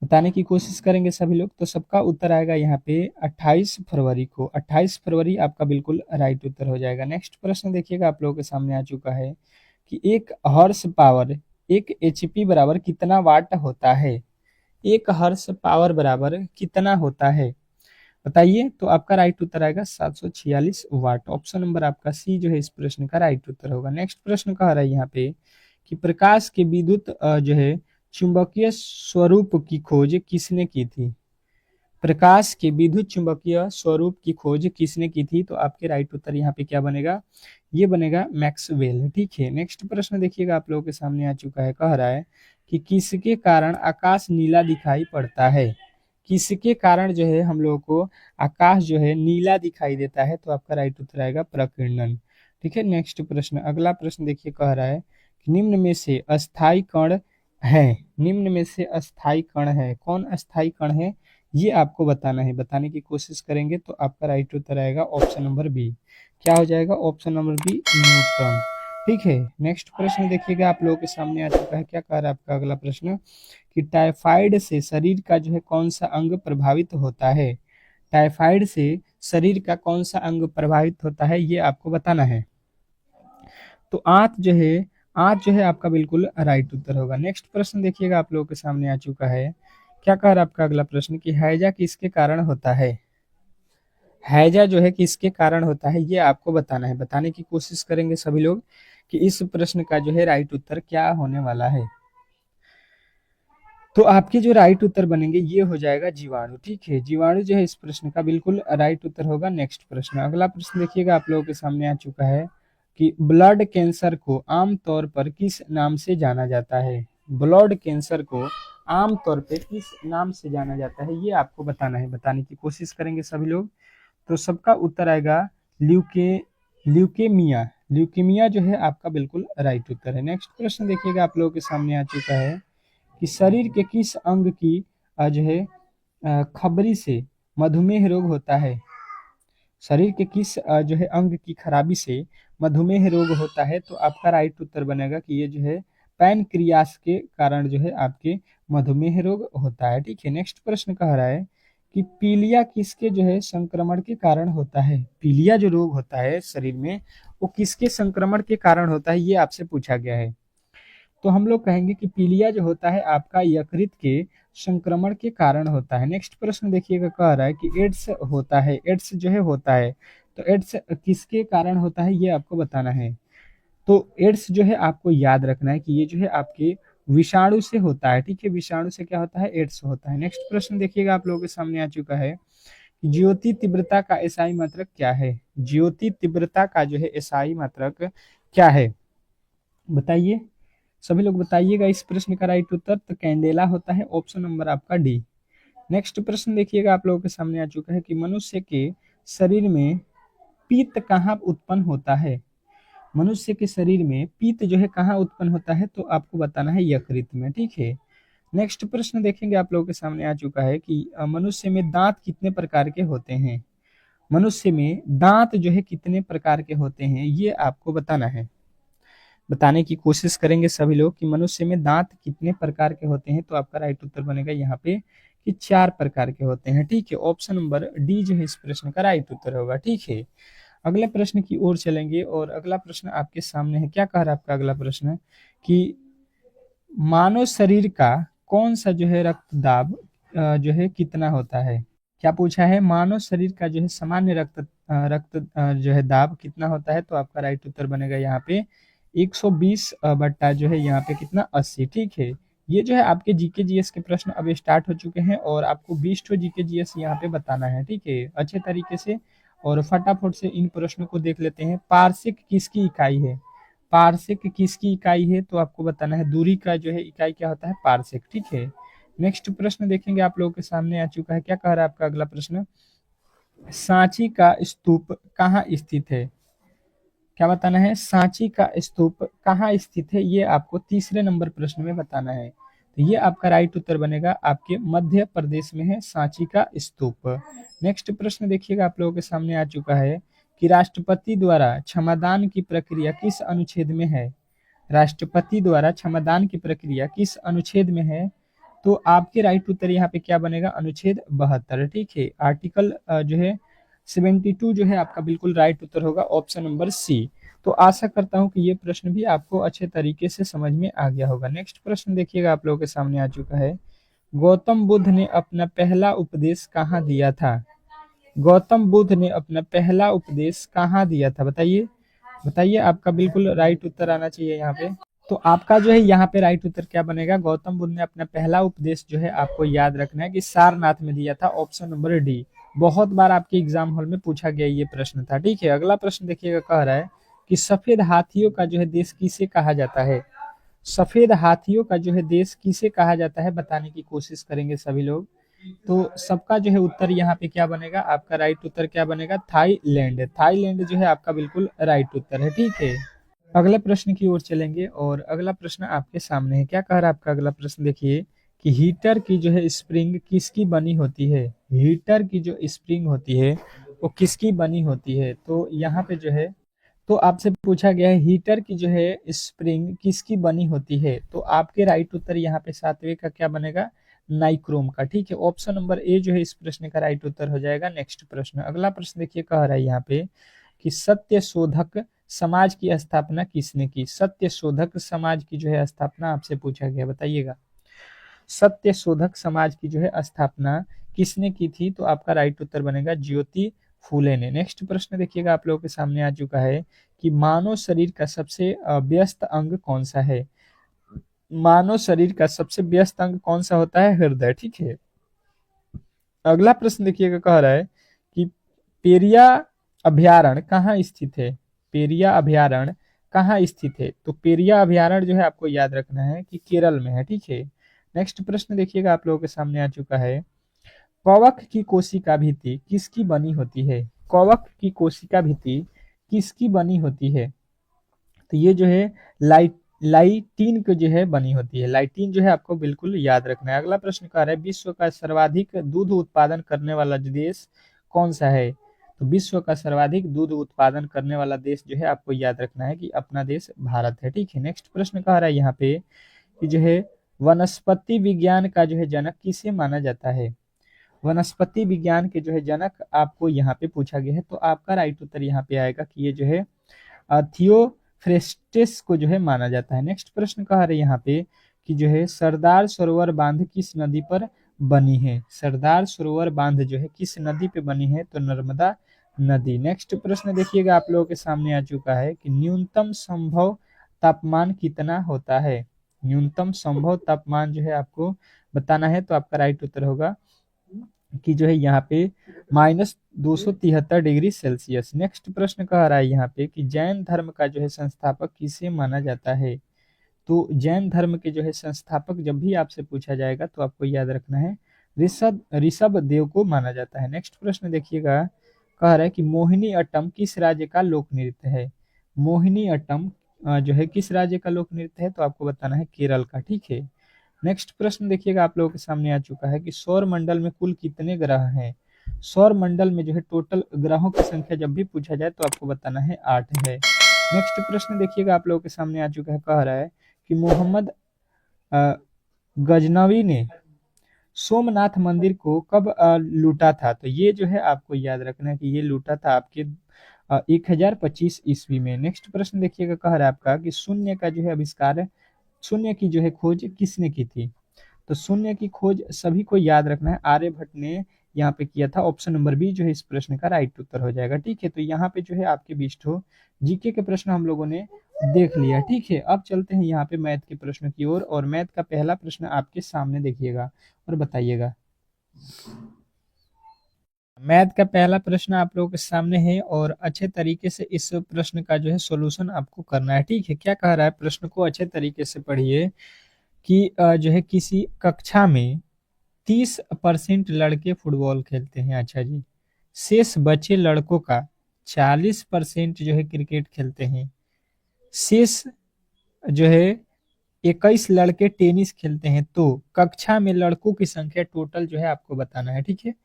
बताने की कोशिश करेंगे सभी लोग। तो सबका उत्तर आएगा यहाँ पे 28 फरवरी को। 28 फरवरी आपका बिल्कुल राइट उत्तर हो जाएगा। नेक्स्ट प्रश्न देखिएगा, आप लोगों के सामने आ चुका है कि एक हॉर्स पावर, एक एचपी बराबर कितना वाट होता है। एक हॉर्स पावर बराबर कितना होता है, बताइए। तो आपका राइट उत्तर आएगा 746 वाट। ऑप्शन नंबर आपका सी जो है इस प्रश्न का राइट उत्तर होगा। नेक्स्ट प्रश्न कह रहा है यहाँ पे कि प्रकाश के विद्युत जो है चुंबकीय स्वरूप की खोज किसने की थी। प्रकाश के विद्युत चुंबकीय स्वरूप की खोज किसने की थी। तो आपके राइट उत्तर यहाँ पे क्या बनेगा, ये बनेगा मैक्सवेल। ठीक है। नेक्स्ट प्रश्न देखिएगा, आप लोगों के सामने आ चुका है, कह रहा है कि किसके कारण आकाश नीला दिखाई पड़ता है। किसके कारण जो है हम लोगों को आकाश जो है नीला दिखाई देता है। तो आपका राइट उत्तर आएगा प्रकीर्णन। ठीक है। नेक्स्ट प्रश्न, अगला प्रश्न देखिए, कह रहा है कि निम्न में से अस्थाई कण है। निम्न में से अस्थाई कण है, कौन अस्थाई कण है, ये आपको बताना है। बताने की कोशिश करेंगे तो आपका राइट उत्तर आएगा ऑप्शन नंबर बी। क्या हो जाएगा, ऑप्शन नंबर बी, न्यूट्रॉन। ठीक है। नेक्स्ट प्रश्न देखिएगा, आप लोगों के सामने आ चुका है, क्या कह रहा है आपका अगला प्रश्न कि टाइफाइड से शरीर का जो है कौन सा अंग प्रभावित होता है। टाइफाइड से शरीर का कौन सा अंग प्रभावित होता है, ये आपको बताना है। तो आंत जो है आपका बिल्कुल राइट उत्तर होगा। नेक्स्ट प्रश्न देखिएगा, आप लोगों के सामने आ चुका है, क्या कह रहा है आपका अगला प्रश्न कि हैजा किसके कारण होता है। हैजा जो है किसके कारण होता है, ये आपको बताना है। बताने की कोशिश करेंगे सभी लोग कि इस प्रश्न का जो है राइट उत्तर क्या होने वाला है। तो आपके जो राइट उत्तर बनेंगे ये हो जाएगा जीवाणु। ठीक है। जीवाणु जो है इस प्रश्न का बिल्कुल राइट उत्तर होगा। नेक्स्ट प्रश्न, अगला प्रश्न देखिएगा, आप लोगों के सामने आ चुका है कि ब्लड कैंसर को आमतौर पर किस नाम से जाना जाता है। ब्लड कैंसर को आमतौर पर किस नाम से जाना जाता है, ये आपको बताना है। बताने की कोशिश करेंगे सभी लोग। तो सबका उत्तर आएगा ल्यूकेमिया। ल्यूकेमिया जो है आपका बिल्कुल राइट उत्तर है। नेक्स्ट प्रश्न देखिएगा, आप लोगों के सामने आ चुका है कि शरीर के किस अंग की जो है खबरी से मधुमेह रोग होता है। शरीर के किस जो है अंग की खराबी से मधुमेह रोग होता है। तो आपका राइट उत्तर बनेगा कि ये जो है पैनक्रियास के कारण जो है आपके मधुमेह रोग होता है। ठीक है। नेक्स्ट प्रश्न कह रहा है कि पीलिया किसके जो है संक्रमण के कारण होता है। पीलिया जो रोग होता है शरीर में, वो किसके संक्रमण के कारण होता है, ये आपसे पूछा गया है। तो हम लोग कहेंगे कि पीलिया जो होता है आपका यकृत के संक्रमण के कारण होता है। नेक्स्ट प्रश्न देखिएगा, कह रहा है कि एड्स होता है, एड्स जो है होता है, तो एड्स किसके कारण होता है, ये आपको बताना है। तो एड्स जो है आपको याद रखना है कि ये जो है आपके विषाणु से होता है। ठीक है। विषाणु से क्या होता है, एड्स होता है। नेक्स्ट प्रश्न देखिएगा, आप लोगों के सामने आ चुका है कि ज्योति तीव्रता का एसआई मात्रक क्या है। ज्योति तीव्रता का जो है एसआई मात्रक क्या है, बताइए। सभी लोग बताइएगा इस प्रश्न का राइट उत्तर। तो कैंडेला होता है। ऑप्शन नंबर आपका डी। नेक्स्ट प्रश्न देखिएगा, आप लोगों के सामने आ चुका है कि मनुष्य के शरीर में पित्त कहाँ उत्पन्न होता है। मनुष्य के शरीर में पित्त जो है कहाँ उत्पन्न होता है, तो आपको बताना है यकृत में। ठीक है। नेक्स्ट प्रश्न देखेंगे, आप लोगों के सामने आ चुका है कि मनुष्य में दांत कितने प्रकार के होते हैं। मनुष्य में दांत जो है कितने प्रकार के होते हैं, ये आपको बताना है। बताने की कोशिश करेंगे सभी लोग कि मनुष्य में दांत कितने प्रकार के होते हैं। तो आपका राइट उत्तर बनेगा यहाँ पे कि 4 प्रकार के होते हैं। ठीक है, ऑप्शन नंबर डी जो है इस प्रश्न का राइट उत्तर होगा। ठीक है, अगले प्रश्न की ओर चलेंगे और अगला प्रश्न आपके सामने है। क्या कह रहा है आपका अगला प्रश्न कि मानव शरीर का कौन सा जो है रक्त दाब जो है कितना होता है। क्या पूछा है, मानव शरीर का जो है सामान्य रक्त जो है दाब कितना होता है। तो आपका राइट उत्तर बनेगा यहाँ पे 120 बट्टा जो है यहाँ पे कितना 80। ठीक है, ये जो है आपके जीके जीएस के प्रश्न अब स्टार्ट हो चुके हैं और आपको 20 तो जीके जीएस यहाँ पे बताना है। ठीक है, अच्छे तरीके से और फटाफट से इन प्रश्नों को देख लेते हैं। पारसिक किसकी इकाई है, पारसिक किसकी इकाई है। तो आपको बताना है दूरी का जो है इकाई क्या होता है, पारसिक। ठीक है, नेक्स्ट प्रश्न देखेंगे आप लोगों के सामने आ चुका है। क्या कह रहा है आपका अगला प्रश्न, सांची का स्तूप कहाँ स्थित है। क्या बताना है, सांची का स्तूप कहाँ स्थित है, ये आपको तीसरे नंबर प्रश्न में बताना है। तो ये आपका राइट उत्तर बनेगा, आपके मध्य प्रदेश में है सांची का स्तूप। नेक्स्ट प्रश्न देखिएगा आप लोगों के सामने आ चुका है कि राष्ट्रपति द्वारा क्षमादान की प्रक्रिया किस अनुच्छेद में है। राष्ट्रपति द्वारा क्षमादान की प्रक्रिया किस अनुच्छेद में है। तो आपके राइट उत्तर यहाँ पे क्या बनेगा, अनुच्छेद 72। ठीक है, आर्टिकल जो है 72 जो है आपका बिल्कुल राइट उत्तर होगा, ऑप्शन नंबर सी। तो आशा करता हूं कि ये प्रश्न भी आपको अच्छे तरीके से समझ में आ गया होगा। नेक्स्ट प्रश्न देखिएगा आप लोगों के सामने आ चुका है, गौतम बुद्ध ने अपना पहला उपदेश कहाँ दिया था। गौतम बुद्ध ने अपना पहला उपदेश कहाँ दिया था, बताइए बताइए। आपका बिल्कुल राइट उत्तर आना चाहिए यहाँ पे। तो आपका जो है यहाँ पे राइट उत्तर क्या बनेगा, गौतम बुद्ध ने अपना पहला उपदेश जो है आपको याद रखना है कि सारनाथ में दिया था, ऑप्शन नंबर डी। बहुत बार आपके एग्जाम हॉल में पूछा गया ये प्रश्न था। ठीक है, अगला प्रश्न देखिएगा, कह रहा है कि सफेद हाथियों का जो है देश किसे कहा जाता है। सफेद हाथियों का जो है देश किसे कहा जाता है, बताने की कोशिश करेंगे सभी लोग। तो सबका जो है उत्तर यहाँ पे क्या बनेगा, आपका राइट उत्तर क्या बनेगा, थाईलैंड। थाईलैंड जो है आपका बिल्कुल राइट उत्तर है। ठीक है, अगले प्रश्न की ओर चलेंगे और अगला प्रश्न आपके सामने है। क्या कह रहा है आपका अगला प्रश्न, देखिए कि हीटर की जो है स्प्रिंग किसकी बनी होती है। हीटर की जो स्प्रिंग होती है वो किसकी बनी होती है। तो यहाँ पे जो है, तो आपसे पूछा गया है हीटर की जो है स्प्रिंग किसकी बनी होती है। तो आपके राइट उत्तर यहाँ पे सातवें का क्या बनेगा, नाइक्रोम का। ठीक है, ऑप्शन नंबर ए जो है इस प्रश्न का राइट उत्तर हो जाएगा। नेक्स्ट प्रश्न, अगला प्रश्न देखिए, कह रहा है यहाँ पे कि सत्य शोधक समाज की स्थापना किसने की। सत्य शोधक समाज की जो है स्थापना आपसे पूछा गया, बताइएगा। सत्य शोधक समाज की जो है स्थापना किसने की थी। तो आपका राइट उत्तर बनेगा ज्योति फूले ने। नेक्स्ट प्रश्न देखिएगा आप लोगों के सामने आ चुका है कि मानव शरीर का सबसे व्यस्त अंग कौन सा है। मानव शरीर का सबसे व्यस्त अंग कौन सा होता है, हृदय। ठीक है, अगला प्रश्न देखिएगा, कह रहा है कि पेरिया अभ्यारण्य कहाँ स्थित है। पेरिया अभ्यारण्य कहाँ स्थित है। तो पेरिया अभ्यारण्य जो है आपको याद रखना है कि केरल में है। ठीक है, नेक्स्ट प्रश्न देखिएगा आप लोगों के सामने आ चुका है, कवक की कोशिका भित्ति किसकी बनी होती है। कवक की कोशिका भित्ति किसकी बनी होती है। तो ये जो है लाइटिन को जो है बनी होती है। लाइटिन जो है आपको बिल्कुल याद रखना है। अगला प्रश्न कह रहा है विश्व का सर्वाधिक दूध उत्पादन करने वाला देश कौन सा है। तो विश्व का सर्वाधिक दूध उत्पादन करने वाला देश जो है आपको याद रखना है कि अपना देश भारत है। ठीक है, नेक्स्ट प्रश्न कह रहा है यहाँ पे कि जो है वनस्पति विज्ञान का जो है जनक किसे माना जाता है। वनस्पति विज्ञान के जो है जनक आपको यहाँ पे पूछा गया है। तो आपका राइट उत्तर यहाँ पे आएगा कि ये जो है थियोफ्रेस्टिस को जो है माना जाता है। नेक्स्ट प्रश्न कह रहे हैं यहाँ पे कि जो है सरदार सरोवर बांध किस नदी पर बनी है। सरदार सरोवर बांध जो है किस नदी पे बनी है। तो नर्मदा नदी। नेक्स्ट प्रश्न देखिएगा आप लोगों के सामने आ चुका है कि न्यूनतम संभव तापमान कितना होता है। न्यूनतम संभव तापमान जो है आपको बताना है। तो आपका राइट उत्तर होगा कि जो है यहाँ पे -273 डिग्री सेल्सियस। नेक्स्ट प्रश्न कह रहा है यहाँ पे कि जैन धर्म का जो है संस्थापक किसे माना जाता है। तो जैन धर्म के जो है संस्थापक जब भी आपसे पूछा जाएगा तो आपको याद रखना है ऋषभ देव को माना जाता है। नेक्स्ट प्रश्न देखिएगा, कह रहा है कि मोहिनी अट्टम किस राज्य का लोक नृत्य है। मोहिनी अट्टम जो है किस राज्य का लोक नृत्य है। तो आपको बताना है केरल का। ठीक है, नेक्स्ट प्रश्न देखिएगा आप लोगों के सामने आ चुका है कि सौर मंडल में कुल कितने ग्रह हैं। सौर मंडल में जो है टोटल ग्रहों की संख्या जब भी पूछा जाए तो आपको बताना है 8 है। नेक्स्ट प्रश्न देखिएगा आप लोगों के सामने आ चुका है, कह रहा है कि मोहम्मद गजनवी ने सोमनाथ मंदिर को कब लूटा था। तो ये जो है आपको याद रखना है कि ये लूटा था आपके 1025 ईस्वी में। नेक्स्ट प्रश्न देखिएगा, कह रहा है आपका कि शून्य का जो है आविष्कार, शून्य की जो है खोज किसने की थी। तो शून्य की खोज सभी को याद रखना है, आर्यभट्ट ने यहाँ पे किया था। ऑप्शन नंबर बी जो है इस प्रश्न का राइट उत्तर हो जाएगा। ठीक है, तो यहाँ पे जो है आपके 20 जीके के प्रश्न हम लोगों ने देख लिया। ठीक है, अब चलते हैं यहाँ पे मैथ के प्रश्न की ओर, और मैथ का पहला प्रश्न आपके सामने देखिएगा और बताइएगा। मैथ का पहला प्रश्न आप लोगों के सामने है और अच्छे तरीके से इस प्रश्न का जो है सॉल्यूशन आपको करना है। ठीक है, क्या कह रहा है, प्रश्न को अच्छे तरीके से पढ़िए कि जो है किसी कक्षा में 30% लड़के फुटबॉल खेलते हैं। अच्छा जी, शेष बचे लड़कों का 40% जो है क्रिकेट खेलते हैं। शेष जो है 21 लड़के टेनिस खेलते हैं। तो कक्षा में लड़कों की संख्या टोटल जो है आपको बताना है। ठीक है,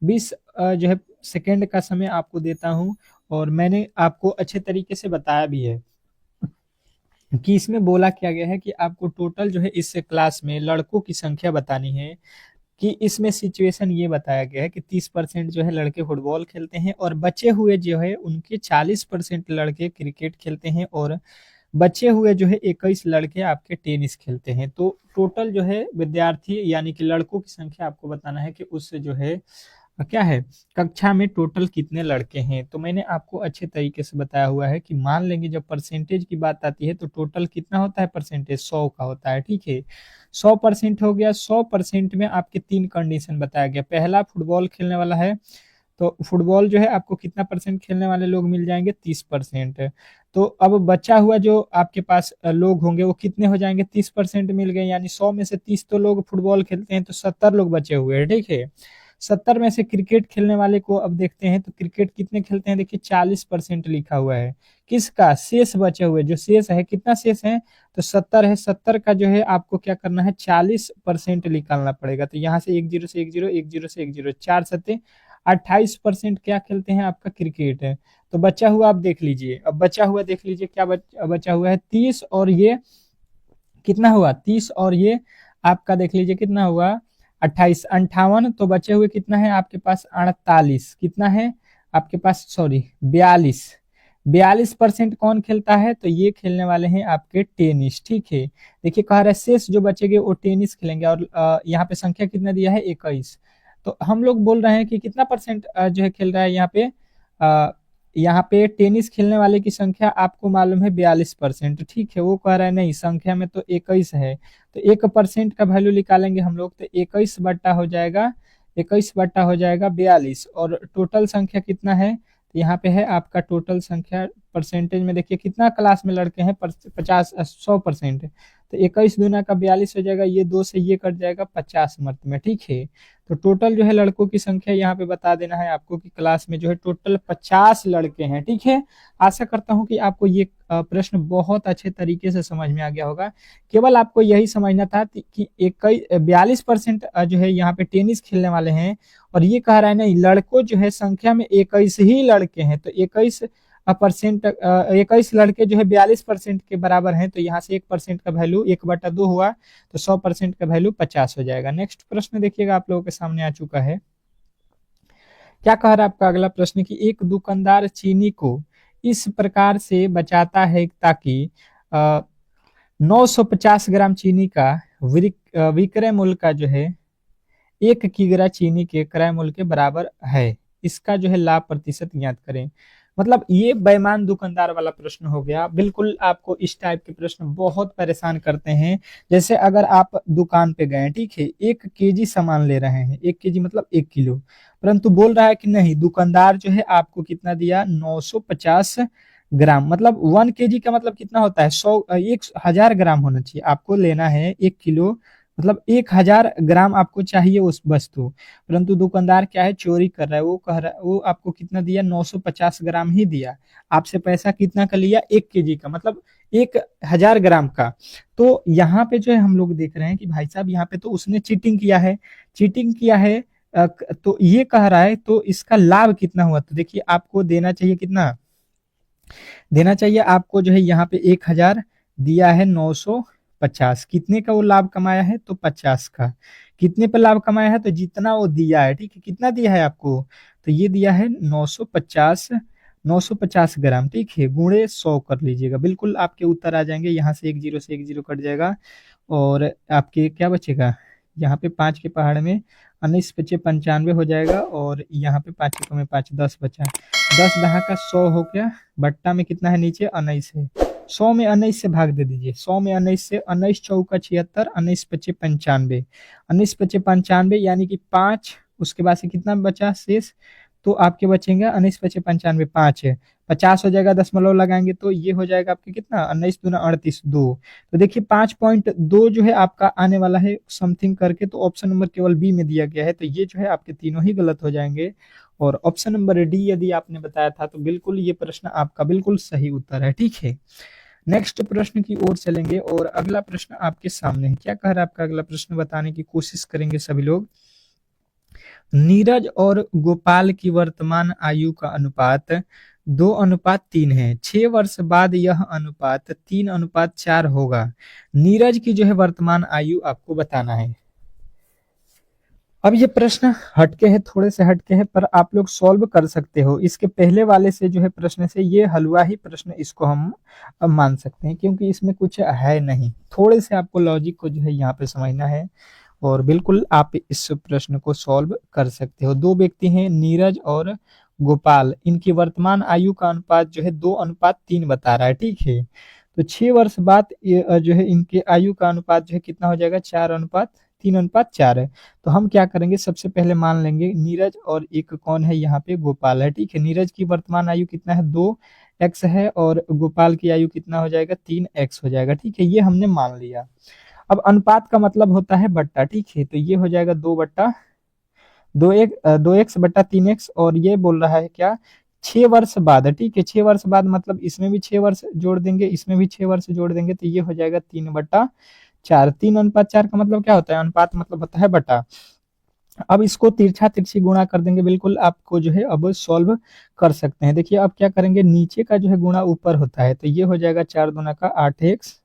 20 जो है सेकेंड का समय आपको देता हूं, और मैंने आपको अच्छे तरीके से बताया भी है कि इसमें बोला क्या गया है कि आपको टोटल जो है इस क्लास में लड़कों की संख्या बतानी है। कि इसमें सिचुएशन ये बताया गया है कि 30% जो है लड़के फुटबॉल खेलते हैं, और बचे हुए जो है उनके 40% लड़के क्रिकेट खेलते हैं, और बचे हुए जो है 21 लड़के आपके टेनिस खेलते हैं। तो टोटल जो है विद्यार्थी यानी कि लड़कों की संख्या आपको बताना है कि उससे जो है क्या है, कक्षा में टोटल कितने लड़के हैं। तो मैंने आपको अच्छे तरीके से बताया हुआ है कि मान लेंगे जब परसेंटेज की बात आती है तो टोटल कितना होता है, परसेंटेज 100 का होता है। ठीक है, 100% हो गया। 100% में आपके 3 कंडीशन बताया गया। पहला, फुटबॉल खेलने वाला है तो फुटबॉल जो है आपको कितना परसेंट खेलने वाले लोग मिल जाएंगे, 30%। तो अब बचा हुआ जो आपके पास लोग होंगे वो कितने हो जाएंगे, 30% मिल गए, यानी 100 में से 30 तो लोग फुटबॉल खेलते हैं, तो 70 लोग बचे हुए हैं। ठीक है, 70 में से क्रिकेट खेलने वाले को अब देखते हैं, तो क्रिकेट कितने खेलते हैं, देखिए 40% लिखा हुआ है। किसका, शेष बचे हुए, जो शेष है, कितना शेष है, तो 70 है। 70 का जो है आपको क्या करना है, 40% निकालना पड़ेगा। तो यहाँ से 10 से 10, 10 से 10, 4 सत्ते 28% क्या खेलते हैं, आपका क्रिकेट है। तो बचा हुआ आप देख लीजिए, अब बचा हुआ देख लीजिए क्या बचा हुआ है, 30 और ये कितना हुआ, 30 और ये आपका देख लीजिए कितना हुआ, 28, 58। तो बचे हुए कितना है आपके पास, 48। कितना है आपके पास, सॉरी 42। 42% कौन खेलता है, तो ये खेलने वाले हैं आपके टेनिस। ठीक है, देखिए कह रहा है शेष जो बचेंगे वो टेनिस खेलेंगे, और यहाँ पे संख्या कितना दिया है, 21। तो हम लोग बोल रहे हैं कि कितना परसेंट जो है खेल रहा है यहाँ पे, यहाँ पे टेनिस खेलने वाले की संख्या आपको मालूम है 42%। ठीक है, वो कह रहा है नहीं, संख्या में तो 21 है, तो 1% का वैल्यू निकालेंगे हम लोग, तो 21 बट्टा हो जाएगा, 21 बट्टा हो जाएगा 42। और टोटल संख्या कितना है, तो यहाँ पे है आपका टोटल संख्या परसेंटेज में, देखिए कितना क्लास में लड़के हैं, 100%। तो 21 दूना का 42 हो जाएगा, ये 2 से ये कट जाएगा, 50 मर्द में। ठीक है, तो टोटल जो है लड़कों की संख्या यहाँ पे बता देना है आपको कि क्लास में जो है टोटल 50 लड़के हैं। ठीक है, आशा करता हूँ कि आपको ये प्रश्न बहुत अच्छे तरीके से समझ में आ गया होगा। केवल आपको यही समझना था कि 42% जो है यहाँ पे टेनिस खेलने वाले हैं, और ये कह रहा है नहीं, लड़कों जो है संख्या में 21 ही लड़के हैं, तो 21 लड़के जो है 42% के बराबर हैं, तो यहाँ से 1% का वैल्यू 1/2 हुआ, तो 100% का वैल्यू 50 हो जाएगा। नेक्स्ट प्रश्न देखिएगा आप लोगों के सामने आ चुका है, क्या कह रहा है आपका अगला प्रश्न कि एक दुकानदार चीनी को इस प्रकार से बचाता है ताकि 950 ग्राम चीनी का विक्रय मूल्य का जो है 1 किग्रा चीनी के क्रय मूल्य के बराबर है। इसका जो है लाभ प्रतिशत ज्ञात करें। मतलब ये बेईमान दुकानदार वाला प्रश्न हो गया। बिल्कुल आपको इस टाइप के प्रश्न बहुत परेशान करते हैं। जैसे अगर आप दुकान पे गए, ठीक है, 1 केजी सामान ले रहे हैं, 1 केजी मतलब 1 किलो, परंतु बोल रहा है कि नहीं, दुकानदार जो है आपको कितना दिया, 950 ग्राम। मतलब 1 केजी का मतलब कितना होता है, 1000 ग्राम होना चाहिए। आपको लेना है 1 किलो, मतलब 1000 ग्राम आपको चाहिए उस वस्तु, परंतु दुकानदार क्या है, चोरी कर रहा है। वो कह रहा है, वो आपको कितना दिया, 950 ग्राम ही दिया। आपसे पैसा कितना का लिया, 1 केजी का, मतलब 1000 ग्राम का। तो यहाँ पे जो है हम लोग देख रहे हैं कि भाई साहब यहाँ पे तो उसने चीटिंग किया है। चीटिंग किया है तो ये कह रहा है तो इसका लाभ कितना हुआ, तो देखिए आपको देना चाहिए कितना देना चाहिए आपको, जो है यहाँ पे 1000 दिया है 950, कितने का वो लाभ कमाया है, तो 50 का। कितने पे लाभ कमाया है, तो जितना वो दिया है, ठीक है, कितना दिया है आपको, तो ये दिया है 950, 950 ग्राम, ठीक है, गुणे 100 कर लीजिएगा, बिल्कुल आपके उत्तर आ जाएंगे। यहाँ से एक जीरो से एक जीरो कट जाएगा और आपके क्या बचेगा, यहाँ पे 5 के पहाड़ में 19 पचे 95 हो जाएगा, और यहाँ पे 5 के में 5 10 बचा, 10 दहा का 100 हो गया, बट्टा में कितना है नीचे 19 है, 100 में 19 से भाग दे दीजिए, 100 में 19 से 19 चौका 76, 19 पचे 95, 19 पचे 95 यानी कि 5, उसके बाद से कितना बचा शेष, तो आपके बचेंगे 19 पचे 95 5 है, 50 हो जाएगा, दशमलव लगाएंगे तो ये हो जाएगा आपके कितना 19 दूना 38 2, तो देखिए 5.2 जो है आपका आने वाला है समथिंग करके, तो ऑप्शन नंबर केवल बी में दिया गया है, तो ये जो है आपके तीनों ही गलत हो जाएंगे, और ऑप्शन नंबर डी यदि आपने बताया था तो बिल्कुल ये प्रश्न आपका बिल्कुल सही उत्तर है, ठीक है। नेक्स्ट प्रश्न की ओर चलेंगे और अगला प्रश्न आपके सामने है, क्या कह रहा है आपका अगला प्रश्न, बताने की कोशिश करेंगे सभी लोग। नीरज और गोपाल की वर्तमान आयु का अनुपात 2:3 है, 6 वर्ष बाद यह अनुपात 3:4 होगा। नीरज की जो है वर्तमान आयु आपको बताना है। अब ये प्रश्न हटके है, थोड़े से हटके है, पर आप लोग सॉल्व कर सकते हो, इसके पहले वाले से जो है प्रश्न से ये हलवा ही प्रश्न इसको हम अब मान सकते हैं, क्योंकि इसमें कुछ है नहीं, थोड़े से आपको लॉजिक को जो है यहाँ पे समझना है, और बिल्कुल आप इस प्रश्न को सॉल्व कर सकते हो। दो व्यक्ति हैं नीरज और गोपाल, इनकी वर्तमान आयु का अनुपात जो है 2:3 बता रहा है, ठीक है, तो 6 वर्ष बाद ये जो है इनके आयु का अनुपात जो है कितना हो जाएगा, 4:3:4 है। तो हम क्या करेंगे, सबसे पहले मान लेंगे नीरज और एक कौन है यहाँ पे गोपाल है, ठीक है, नीरज की वर्तमान आयु कितना है 2x है, और गोपाल की आयु कितना हो जाएगा 3x हो जाएगा, ठीक है, ये हमने मान लिया। अब अनुपात का मतलब होता है बट्टा, ठीक है, तो ये हो जाएगा 2x/3x, और ये बोल रहा है क्या 6 वर्ष बाद, ठीक है, 6 वर्ष बाद मतलब इसमें भी 6 वर्ष जोड़ देंगे, इसमें भी 6 वर्ष जोड़ देंगे, तो ये हो जाएगा 3/4, 3:4 का मतलब क्या होता है, अनुपात मतलब होता है बटा। अब इसको तिरछा तिरछी गुणा कर देंगे, बिल्कुल आपको जो है अब सॉल्व कर सकते हैं। देखिए अब क्या करेंगे, नीचे का जो है गुणा ऊपर होता है, तो ये हो जाएगा 4 दूना का 8x,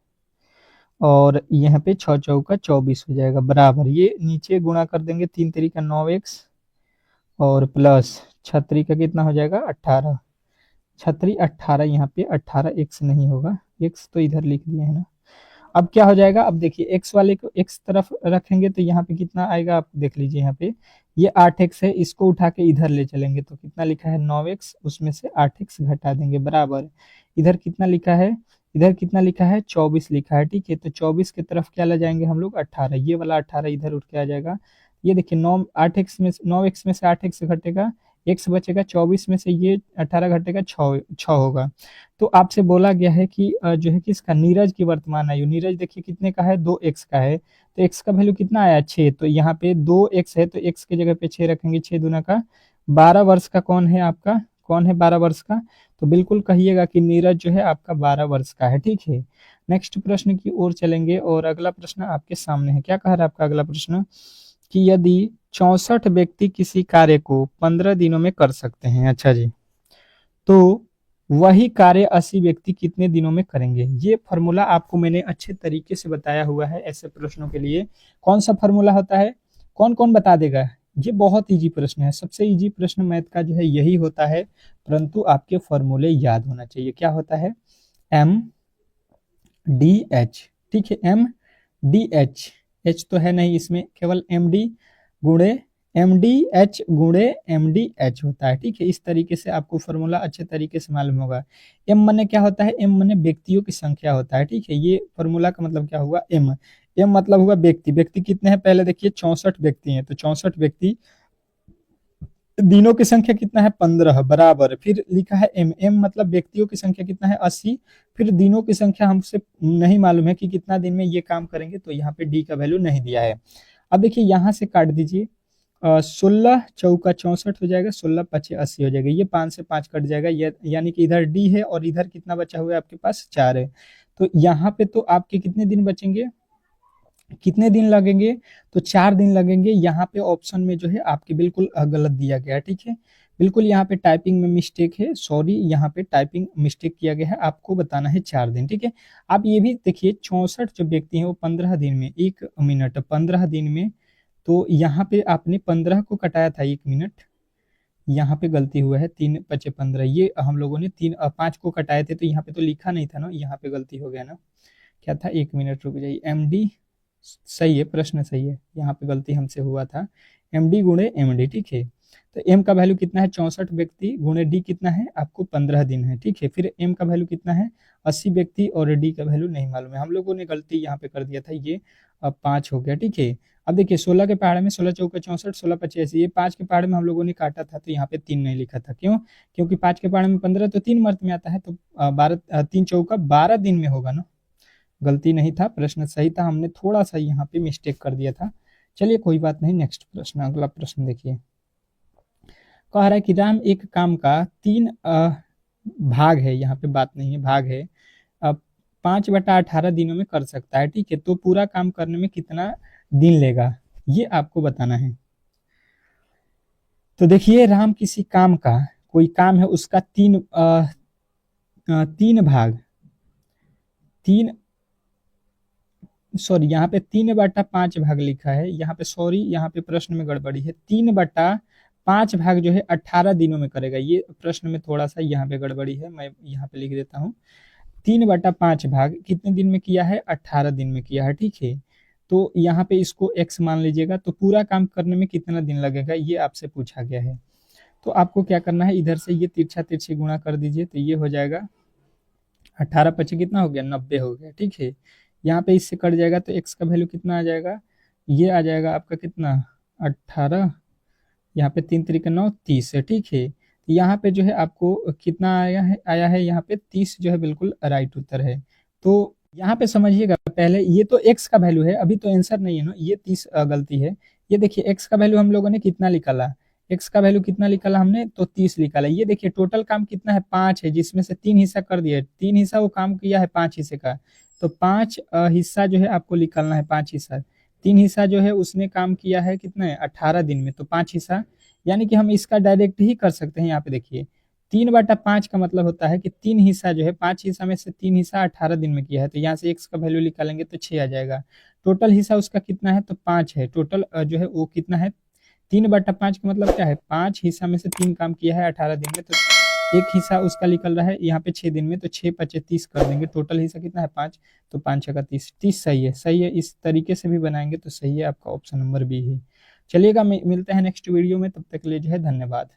और यहाँ पे 6 चौका 24 हो जाएगा, बराबर ये नीचे गुणा कर देंगे, 3 3 9x, और प्लस छतरी का कितना हो जाएगा 18, छतरी 18, यहाँ पे 18x नहीं होगा, x तो इधर लिख दिए है ना। अब क्या हो जाएगा, अब देखिए x वाले को x तरफ रखेंगे तो यहाँ पे कितना आएगा, आप देख लीजिए, यहाँ पे ये 8x है, इसको उठा के इधर ले चलेंगे तो कितना लिखा है 9x, उसमें से 8x घटा देंगे, बराबर इधर कितना लिखा है, इधर कितना लिखा है 24 लिखा है, ठीक है, तो 24 की तरफ क्या ले जाएंगे हम लोग 18, ये वाला 18 इधर उठ के आ जाएगा, ये देखिए 9x में से 8x घटेगा, x बचेगा, 24 में से ये 18 घटेगा, 6 होगा। तो आपसे बोला गया है कि जो है किसका, नीरज की वर्तमान आयु, नीरज देखिए कितने का है 2x का है, तो x का वैल्यू कितना आया 6, तो यहाँ पे 2x है तो x की जगह पे 6 रखेंगे, 6 दूना का 12 वर्ष का कौन है आपका, कौन है 12 वर्ष का, तो बिल्कुल कहिएगा कि नीरज जो है आपका 12 वर्ष का है, ठीक है। नेक्स्ट प्रश्न की ओर चलेंगे और अगला प्रश्न आपके सामने है, क्या कह रहा है आपका अगला प्रश्न, कि यदि 64 व्यक्ति किसी कार्य को 15 दिनों में कर सकते हैं, अच्छा जी, तो वही कार्य 80 व्यक्ति कितने दिनों में करेंगे। ये फॉर्मूला आपको मैंने अच्छे तरीके से बताया हुआ है ऐसे प्रश्नों के लिए। कौन सा फॉर्मूला होता है, कौन कौन बता देगा, ये बहुत इजी प्रश्न है, सबसे इजी प्रश्न मैथ का जो है यही होता है, परंतु आपके फॉर्मूले याद होना चाहिए। क्या होता है, एम डी एच, ठीक है, एम डी एच, एच तो है नहीं इसमें, केवल एम डी गुणे एम डी एच गुणे एम डी एच होता है, ठीक है, इस तरीके से आपको फॉर्मूला अच्छे तरीके से मालूम होगा। एम मने क्या होता है, एम मने व्यक्तियों की संख्या होता है, ठीक है, ये फॉर्मूला का मतलब क्या हुआ, एम, एम मतलब हुआ व्यक्ति, व्यक्ति कितने हैं पहले देखिए 64 व्यक्ति हैं, तो 64 व्यक्ति, दिनों की संख्या कितना है 15, बराबर, फिर लिखा है एम, एम मतलब व्यक्तियों की संख्या कितना है 80, फिर दिनों की संख्या हमसे नहीं मालूम है कि कितना दिन में ये काम करेंगे, तो यहाँ पे डी का वैल्यू नहीं दिया है। अब देखिए यहाँ से काट दीजिए, 16 चौका 64 हो जाएगा, 16 पचे 80 हो जाएगा, ये 5 से 5 कट जाएगा, यानी कि इधर डी है और इधर कितना बचा हुआ है आपके पास 4 है, तो यहाँ पे तो आपके कितने दिन बचेंगे, कितने दिन लगेंगे, तो 4 दिन लगेंगे। यहाँ पे ऑप्शन में जो है आपके बिल्कुल गलत दिया गया है, ठीक है। बिल्कुल यहाँ पे टाइपिंग में मिस्टेक है, सॉरी, यहाँ पे टाइपिंग मिस्टेक किया गया है, आपको बताना है 4 दिन, ठीक है। आप ये भी देखिए 64 जो व्यक्ति हैं वो 15 दिन में, 1 मिनट 15 दिन में, तो यहाँ पे आपने 15 को कटाया था 1 मिनट, यहाँ पे गलती हुआ है, 3 × 5 = 15, ये हम लोगों ने 5 को कटाए थे, तो यहाँ पे तो लिखा नहीं था ना, यहाँ पे गलती हो गया ना, क्या था, 1 मिनट रुक जाइए, MD सही है, प्रश्न सही है, यहाँ पे गलती हमसे हुआ था, MD गुणे MD, ठीक है। तो M का वैल्यू कितना है, 64 व्यक्ति, गुणे D कितना है आपको, 15 दिन है, ठीक है। फिर M का वैल्यू कितना है, 80 व्यक्ति, और D का वैल्यू नहीं मालूम है, हम लोगों ने गलती यहाँ पे कर दिया था, ये अब 5 हो गया, ठीक है। अब देखिए 16 के पहाड़े में 16 चौका 64, 16 85, ये 5 के पहाड़े में हम लोगों ने काटा था, तो यहाँ पे 3 नहीं लिखा था, क्यों, क्योंकि 5 के पहाड़े में 15 तो 3 मर्त में आता है, तो 3 चौका 12 दिन में होगा ना, गलती नहीं था, प्रश्न सही था, हमने थोड़ा सा यहाँ पे मिस्टेक कर दिया था। चलिए कोई बात नहीं, नेक्स्ट प्रश्न, अगला प्रश्न देखिए। कह रहा है कि राम एक काम का 3 भाग है, यहाँ पे बात नहीं है, भाग है, 5/18 दिनों में कर सकता है, ठीक है। तो पूरा काम करने में कितना दिन लेगा, ये आपको बताना है। तो देखिए राम किसी काम का, कोई काम है उसका 3 भाग, 3, सॉरी यहाँ पे 3/5 भाग लिखा है, यहाँ पे सॉरी, यहाँ पे प्रश्न में गड़बड़ी है, 3/5 भाग जो है 18 दिनों में करेगा, ये प्रश्न में थोड़ा सा यहाँ पे गड़बड़ी है, मैं यहाँ पे लिख देता हूँ। 3/5 भाग कितने दिन में किया है, 18 दिन में किया है, ठीक है। तो यहाँ पे इसको x मान लीजिएगा, तो पूरा काम करने में कितना दिन लगेगा, ये आपसे पूछा गया है। तो आपको क्या करना है, इधर से ये तिरछा तिरछी गुणा कर दीजिए, तो ये हो जाएगा 18 × 5 कितना हो गया, 90 हो गया, ठीक है। यहाँ पे इससे कट जाएगा, तो x का वैल्यू कितना आ जाएगा, ये आ जाएगा आपका कितना, 18, यहाँ पे 3 × 3 = 9, 30 है, ठीक है। यहाँ पे जो है आपको कितना आया है यहाँ पे 30 जो है, बिल्कुल राइट उत्तर है। तो यहाँ पे समझिएगा, पहले ये तो x का वैल्यू है, अभी तो आंसर नहीं है ना, ये 30 गलती है। ये देखिए x का वैल्यू हम लोगों ने कितना निकाला, x का वैल्यू कितना निकाला हमने, तो 30 निकाला। ये देखिए टोटल काम कितना है, 5 है, जिसमें से 3 हिस्सा कर दिया, 3 हिस्सा वो काम किया है 5 हिस्से का, तो 5 हिस्सा जो है आपको निकालना है, 5 हिस्सा, 3 हिस्सा जो है उसने काम किया है कितना है, 18 दिन में, तो 5 हिस्सा, यानी कि हम इसका डायरेक्ट ही कर सकते हैं। यहाँ पे देखिए 3/5 का मतलब होता है कि 3 हिस्सा जो है, 5 हिस्सा में से 3 हिस्सा 18 दिन में किया है, तो यहाँ से x का वैल्यू निकालेंगे तो 6 आ जाएगा। टोटल हिस्सा उसका कितना है, तो 5 है, टोटल जो है वो कितना है, 3/5 का मतलब क्या है, 5 हिस्सा में से 3 काम किया है 18 दिन में, तो एक हिस्सा उसका निकल रहा है यहाँ पे 6 दिन में, तो 6×5 = 30 कर देंगे, टोटल हिस्सा कितना है 5, तो 5×6 = 30, 30 सही है, सही है, इस तरीके से भी बनाएंगे तो सही है, आपका ऑप्शन नंबर बी है। चलिएगा मिलते हैं नेक्स्ट वीडियो में, तब तक के लिए जो है धन्यवाद।